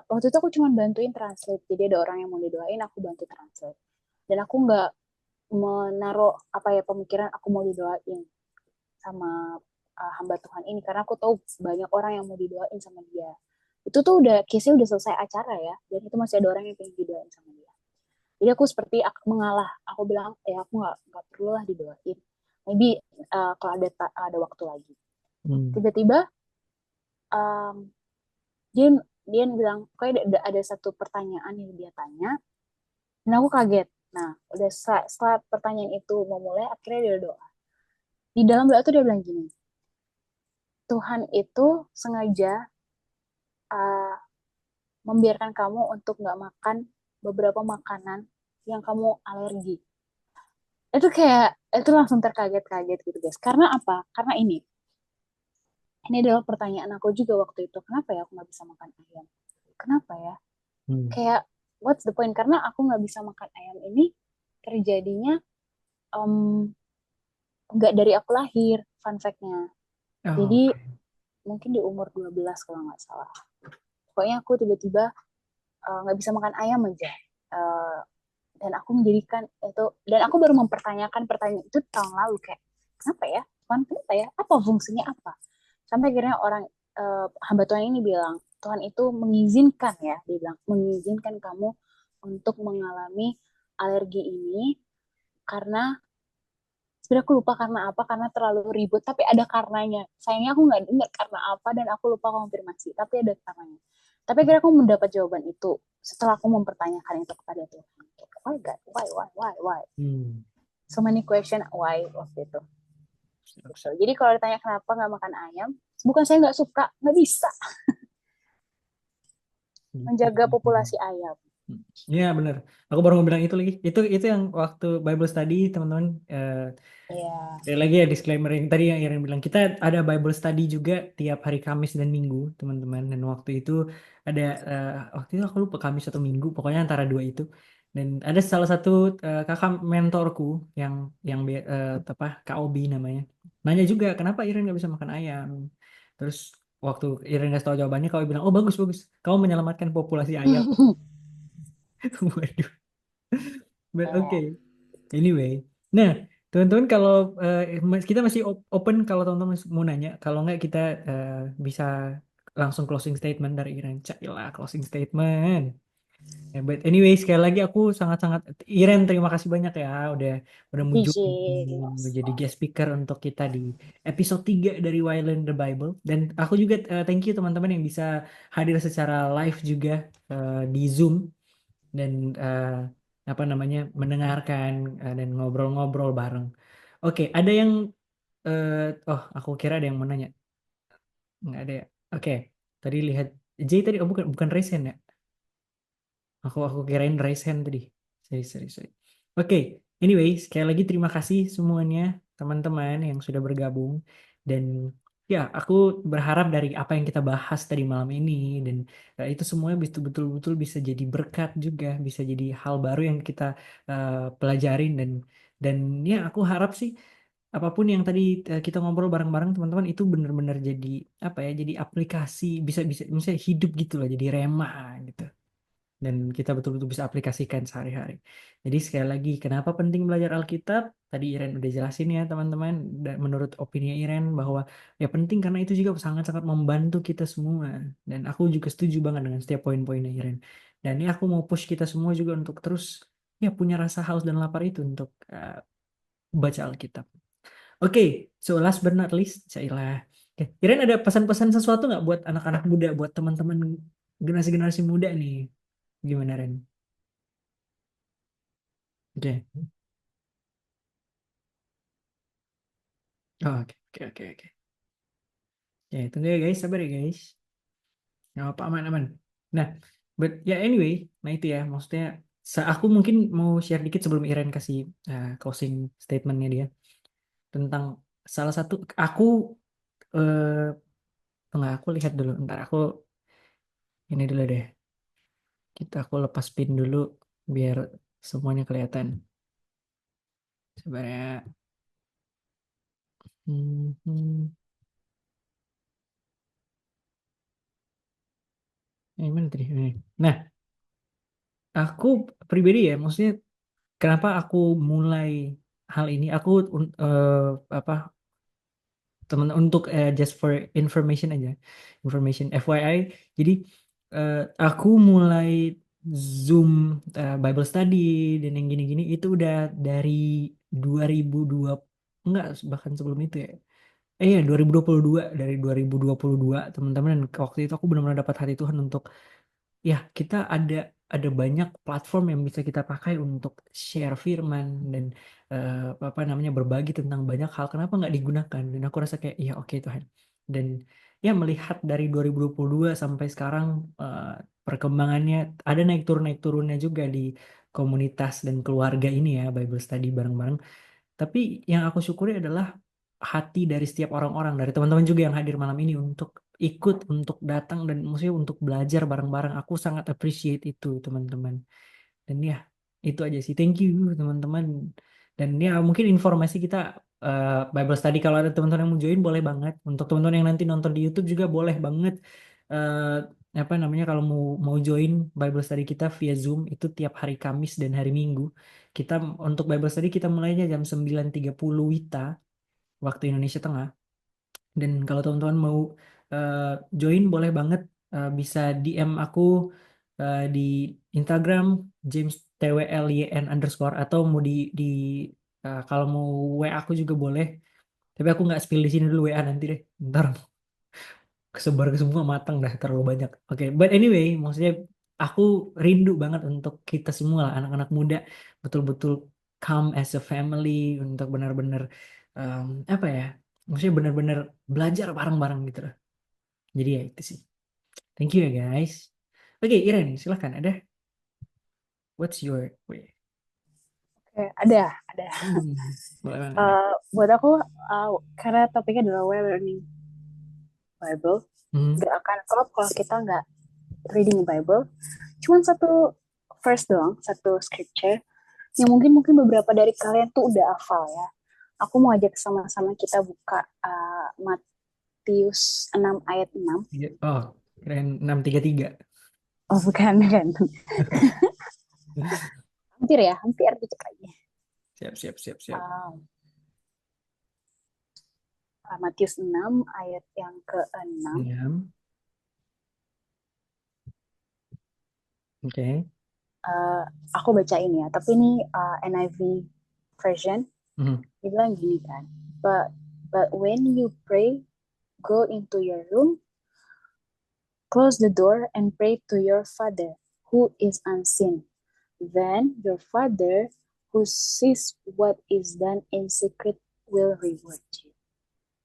Waktu itu aku cuma bantuin translate. Jadi ada orang yang mau didoain, aku bantu translate. Dan aku nggak menaruh apa ya pemikiran aku mau didoain sama hamba Tuhan ini karena aku tahu banyak orang yang mau didoain sama dia. Itu tuh udah case-nya udah selesai acara ya, dan itu masih ada orang yang pengen didoain sama dia. Jadi aku seperti mengalah. Aku bilang, ya aku nggak perlu lah didoain. Maybe kalau ada waktu lagi. Hmm. Tiba-tiba um, dia dia bilang, kayak ada satu pertanyaan yang dia tanya, dan aku kaget. Nah, udah setelah pertanyaan itu mau mulai, akhirnya dia doa. Di dalam doa tuh dia bilang gini, Tuhan itu sengaja uh, membiarkan kamu untuk nggak makan beberapa makanan yang kamu alergi. Itu kayak, itu langsung terkaget-kaget gitu guys. Karena apa? Karena ini adalah pertanyaan aku juga waktu itu. Kenapa ya aku nggak bisa makan ayam? Kenapa ya? Hmm. Kayak, what's the point? Karena aku nggak bisa makan ayam ini terjadinya um, nggak dari aku lahir, fun fact-nya. Oh, Jadi oke. mungkin di umur 12 kalau nggak salah. Pokoknya aku tiba-tiba nggak bisa makan ayam aja. Uh, dan aku menjadikan itu, dan aku baru mempertanyakan pertanyaan itu tahun lalu kayak, kenapa ya? Tuhan kenapa ya? Apa fungsinya apa? Sampai akhirnya orang hamba Tuhan ini bilang, Tuhan itu mengizinkan ya, dia bilang, mengizinkan kamu untuk mengalami alergi ini karena sebenarnya aku lupa karena apa, karena terlalu ribut, tapi ada karenanya. Sayangnya aku nggak dengar karena apa dan aku lupa konfirmasi, tapi ada karenanya. Tapi akhirnya aku mendapat jawaban itu setelah aku mempertanyakan itu kepada Tuhan. Why God? Why? Hmm. So many question why waktu itu. Siap, Gitu. siap. Jadi kalau ditanya kenapa nggak makan ayam, bukan saya nggak suka, nggak bisa Gitu. menjaga populasi ayam. Iya bener. Aku baru mau bilang itu lagi. Itu yang waktu Bible study teman-teman. Iya. Sekali lagi ya disclaimer yang tadi yang Iren bilang kita ada Bible study juga tiap hari Kamis dan Minggu teman-teman. Dan waktu itu ada waktu itu aku lupa Kamis atau Minggu pokoknya antara dua itu. Dan ada salah satu kakak mentorku yang apa KOB namanya. Nanya juga kenapa Iren nggak bisa makan ayam. Terus waktu Iren nggak tahu jawabannya kau bilang oh bagus bagus kamu menyelamatkan populasi ayam. Waduh. But Iya. okay. Anyway, nah teman-teman kalau kita masih open kalau teman-teman mau nanya, kalau nggak kita eh, bisa langsung closing statement dari Iren. Cailah closing statement. Ya, but anyway sekali lagi aku sangat-sangat Iren terima kasih banyak ya udah muncul Yes. menjadi guest speaker untuk kita di episode 3 dari Wyland the Bible dan aku juga thank you teman-teman yang bisa hadir secara live juga di Zoom dan apa namanya mendengarkan dan ngobrol-ngobrol bareng. Oke, ada yang eh, oh aku kira ada yang mau nanya. Nggak ada ya. Oke, tadi lihat J tadi oh bukan Resen ya. Aku kirain raise hand tadi. Sorry. Oke, anyway, sekali lagi terima kasih semuanya teman-teman yang sudah bergabung dan ya aku berharap dari apa yang kita bahas tadi malam ini dan itu semuanya betul-betul bisa jadi berkat juga, bisa jadi hal baru yang kita pelajarin dan ya aku harap sih apapun yang tadi kita ngobrol bareng-bareng teman-teman itu benar-benar jadi apa ya, jadi aplikasi bisa bisa misalnya hidup gitu loh, jadi rema gitu dan kita betul-betul bisa aplikasikan sehari-hari. Jadi sekali lagi, kenapa penting belajar Alkitab? Tadi Iren udah jelasin ya teman-teman, menurut opini Iren bahwa ya penting karena itu juga sangat-sangat membantu kita semua. Dan aku juga setuju banget dengan setiap poin-poinnya Iren. Dan ini aku mau push kita semua juga untuk terus ya punya rasa haus dan lapar itu untuk baca Alkitab. Oke, so last but not least, Cailah. Oke, Iren ada pesan-pesan sesuatu nggak buat anak-anak muda, buat teman-teman generasi-generasi muda nih? Gimana Ren? Oke. Oh, oke. Ya, tunggu ya guys, sabar ya guys. Nggak apa aman-aman. Nah, but ya anyway, nah itu ya, maksudnya aku mungkin mau share dikit sebelum Iren kasih closing statementnya dia tentang salah satu aku eh tengah aku lihat dulu, ntar aku ini dulu deh. Aku lepas pin dulu biar semuanya kelihatan. Sebenarnya, hmm, hmm. Mana tadi? Ini. Nah, aku pribadi ya, maksudnya kenapa aku mulai hal ini? Aku apa teman untuk just for information aja, information FYI. Jadi aku mulai Zoom Bible study dan yang gini-gini itu udah dari 2002, enggak bahkan sebelum itu ya. Iya, 2022, dari 2022 teman-teman, dan waktu itu aku benar-benar dapat hati Tuhan untuk ya kita ada banyak platform yang bisa kita pakai untuk share firman dan apa namanya berbagi tentang banyak hal, kenapa nggak digunakan, dan aku rasa kayak ya oke Tuhan. Dan ya melihat dari 2022 sampai sekarang, eh, perkembangannya ada naik turunnya juga di komunitas dan keluarga ini ya, Bible study bareng-bareng. Tapi yang aku syukuri adalah hati dari setiap orang-orang, dari teman-teman juga yang hadir malam ini untuk ikut, untuk datang, dan maksudnya untuk belajar bareng-bareng. Aku sangat appreciate itu, teman-teman. Dan ya, itu aja sih. Thank you, teman-teman. Dan ya, mungkin informasi kita Bible study, kalau ada teman-teman yang mau join, boleh banget. Untuk teman-teman yang nanti nonton di YouTube juga boleh banget. Apa namanya, kalau mau mau join Bible study kita via Zoom itu tiap hari Kamis dan hari Minggu. Kita untuk Bible study kita mulainya jam 9.30 WITA waktu Indonesia Tengah. Dan kalau teman-teman mau eh, join, boleh banget, bisa DM aku di Instagram James TWLYN underscore, atau mau di kalau mau WA aku juga boleh. Tapi aku nggak spill di sini dulu WA nanti deh. Ntar kesebar ke semua, matang dah terlalu banyak. Oke, but anyway, maksudnya aku rindu banget untuk kita semua lah, anak-anak muda, betul-betul come as a family untuk benar-benar apa ya? Maksudnya benar-benar belajar bareng-bareng gitu lah. Jadi ya itu sih. Thank you ya guys. Oke, Iren, silahkan. Ada what's your way? Oke, ada. Boleh banget nih. Buat aku, karena topiknya adalah we're learning Bible, Hmm, gak akan klop kalau kita nggak reading Bible. Cuman satu verse doang, satu scripture yang mungkin mungkin beberapa dari kalian tuh udah hafal ya. Aku mau ajak sama-sama kita buka Matius 6 ayat 6. oh, keren 633. Oh bukan kan. Hampir ya, hampir dikit lagi. Siap, siap, siap, siap. Matius 6 ayat yang ke-6. Ya, oke. Uh, aku baca ini ya, tapi ini NIV version. Hmm, Dia bilang gini kan, but when you pray, go into your room, close the door, and pray to your Father who is unseen. Then your Father who sees what is done in secret will reward you.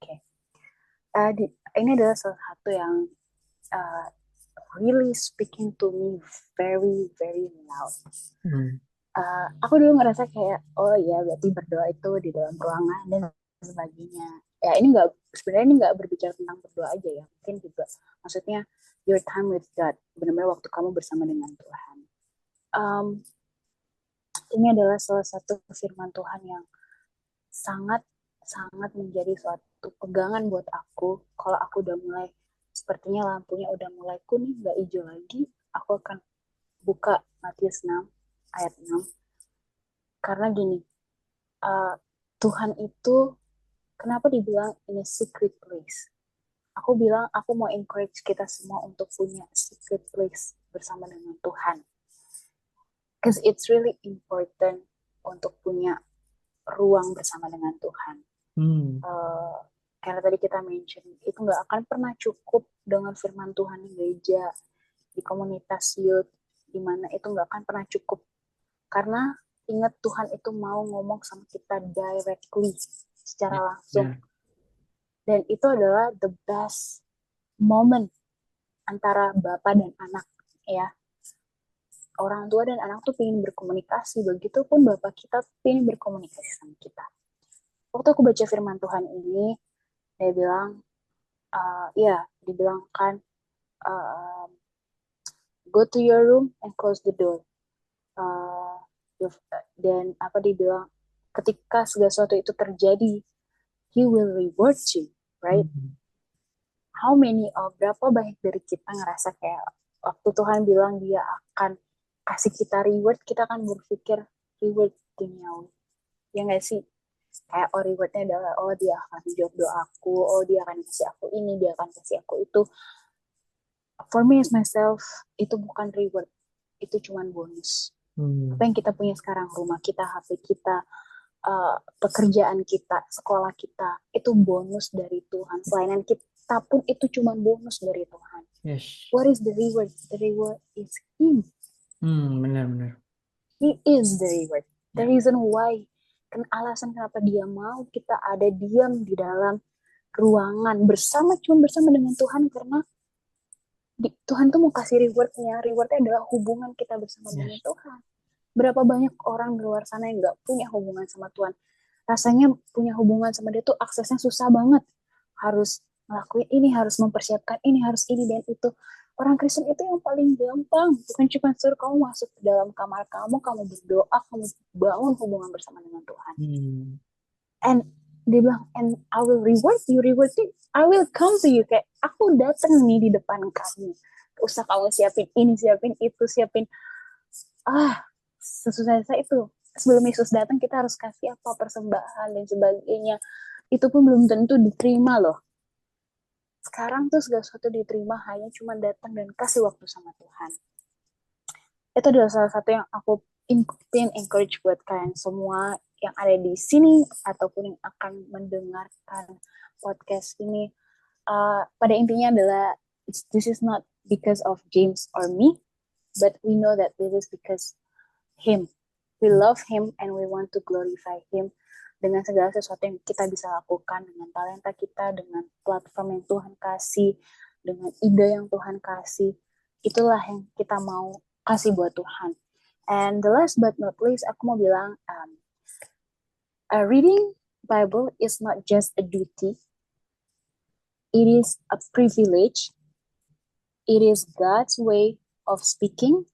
Oke, ini adalah salah satu yang uh, really speaking to me very very loud. hmm, Aku dulu ngerasa kayak oh ya berarti berdoa itu di dalam ruangan dan sebagainya. Ya ini nggak, sebenarnya ini nggak berbicara tentang berdoa aja ya, mungkin juga maksudnya your time with God, benar-benar waktu kamu bersama dengan Tuhan. Um, ini adalah salah satu firman Tuhan yang sangat sangat menjadi suatu pegangan buat aku. Kalau aku udah mulai sepertinya lampunya udah mulai kuning nggak hijau lagi, aku akan buka Matius 6 ayat 6. Karena gini, uh, Tuhan itu kenapa dibilang in a secret place? Aku bilang aku mau encourage kita semua untuk punya secret place bersama dengan Tuhan. Because it's really important untuk punya ruang bersama dengan Tuhan. hmm, Uh, karena tadi kita mention itu nggak akan pernah cukup dengan firman Tuhan di gereja, di komunitas youth, di mana itu nggak akan pernah cukup. Karena ingat Tuhan itu mau ngomong sama kita directly, secara ya, langsung. ya. Dan itu adalah the best moment antara bapak dan anak ya. Orang tua dan anak tuh pengen berkomunikasi, begitupun bapak kita pengen berkomunikasi sama kita. Waktu aku baca firman Tuhan ini, dia bilang, ya, dibilang kan, uh, go to your room and close the door. Uh, dan apa dibilang? ketika segala sesuatu itu terjadi, He will reward you, right? Hmm. How many berapa banyak dari kita ngerasa kayak waktu Tuhan bilang dia akan kasih kita reward, kita akan berpikir reward duniawi. Ya nggak sih? Kayak rewardnya adalah dia akan jawab doaku, dia akan kasih aku ini, dia akan kasih aku itu. For me as myself, itu bukan reward, itu cuman bonus. Apa Hmm. yang kita punya sekarang, rumah kita, HP kita, pekerjaan kita, sekolah kita, itu bonus dari Tuhan. Pelayanan kita pun itu cuma bonus dari Tuhan. Yes. What is the reward? The reward is Him. Benar-benar. He is the reward. The Ya. reason why. Kan alasan kenapa dia mau kita ada diam di dalam ruangan cuma bersama dengan Tuhan, karena Tuhan tuh mau kasih rewardnya. Rewardnya adalah hubungan kita bersama dengan Yes. Tuhan. Berapa banyak orang di luar sana yang gak punya hubungan sama Tuhan. Rasanya punya hubungan sama dia tuh aksesnya susah banget. Harus ngelakuin ini, harus mempersiapkan ini, harus ini dan itu. Orang Kristen itu yang paling gampang. Bukan cuma suruh kamu masuk ke dalam kamar kamu berdoa, kamu bangun hubungan bersama dengan Tuhan. Hmm. And dia bilang, and I will reward you, I will come to you. Kayak, aku datang nih di depan kamu. Gak usah kamu siapin ini, siapin itu, siapin sesusah itu. Sebelum Yesus datang kita harus kasih apa, persembahan dan sebagainya. Itu pun belum tentu diterima loh. Sekarang tuh segala sesuatu diterima hanya cuma datang dan kasih waktu sama Tuhan. Itu adalah salah satu yang aku encourage buat kalian semua yang ada di sini ataupun yang akan mendengarkan podcast ini. Pada intinya adalah this is not because of James or me, but we know that this is because Him. We love Him and we want to glorify Him dengan segala sesuatu yang kita bisa lakukan, dengan talenta kita, dengan platform yang Tuhan kasih, dengan ide yang Tuhan kasih. Itulah yang kita mau kasih buat Tuhan. And the last but not least, aku mau bilang, reading Bible is not just a duty, it is a privilege. It is God's way of speaking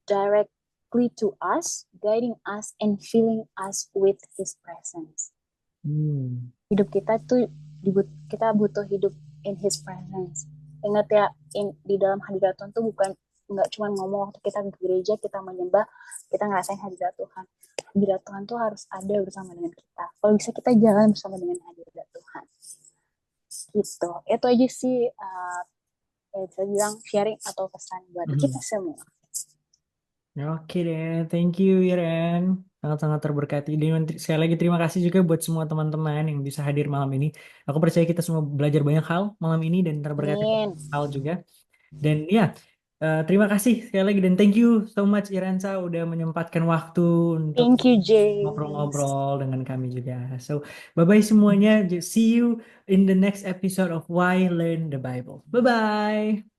directly to us, guiding us, and filling us with His presence. Hidup kita tuh kita butuh hidup in His presence. Ingat ya, di dalam hadirat Tuhan tuh bukan nggak cuma ngomong waktu kita ke gereja, kita menyembah, kita ngerasain hadirat Tuhan. Hadirat Tuhan tuh harus ada bersama dengan kita. Kalau bisa kita jalan bersama dengan hadirat Tuhan. Gitu. Itu aja sih saya bilang sharing atau pesan buat kita semua. Oke deh, thank you Iren. Sangat-sangat terberkati. Dan sekali lagi terima kasih juga buat semua teman-teman yang bisa hadir malam ini. Aku percaya kita semua belajar banyak hal malam ini dan terberkati banyak Amin. hal juga. Dan ya, terima kasih sekali lagi dan thank you so much Irensa udah menyempatkan waktu untuk Thank you, James. ngobrol-ngobrol dengan kami juga. So, bye-bye semuanya. See you in the next episode of Why Learn the Bible. Bye-bye.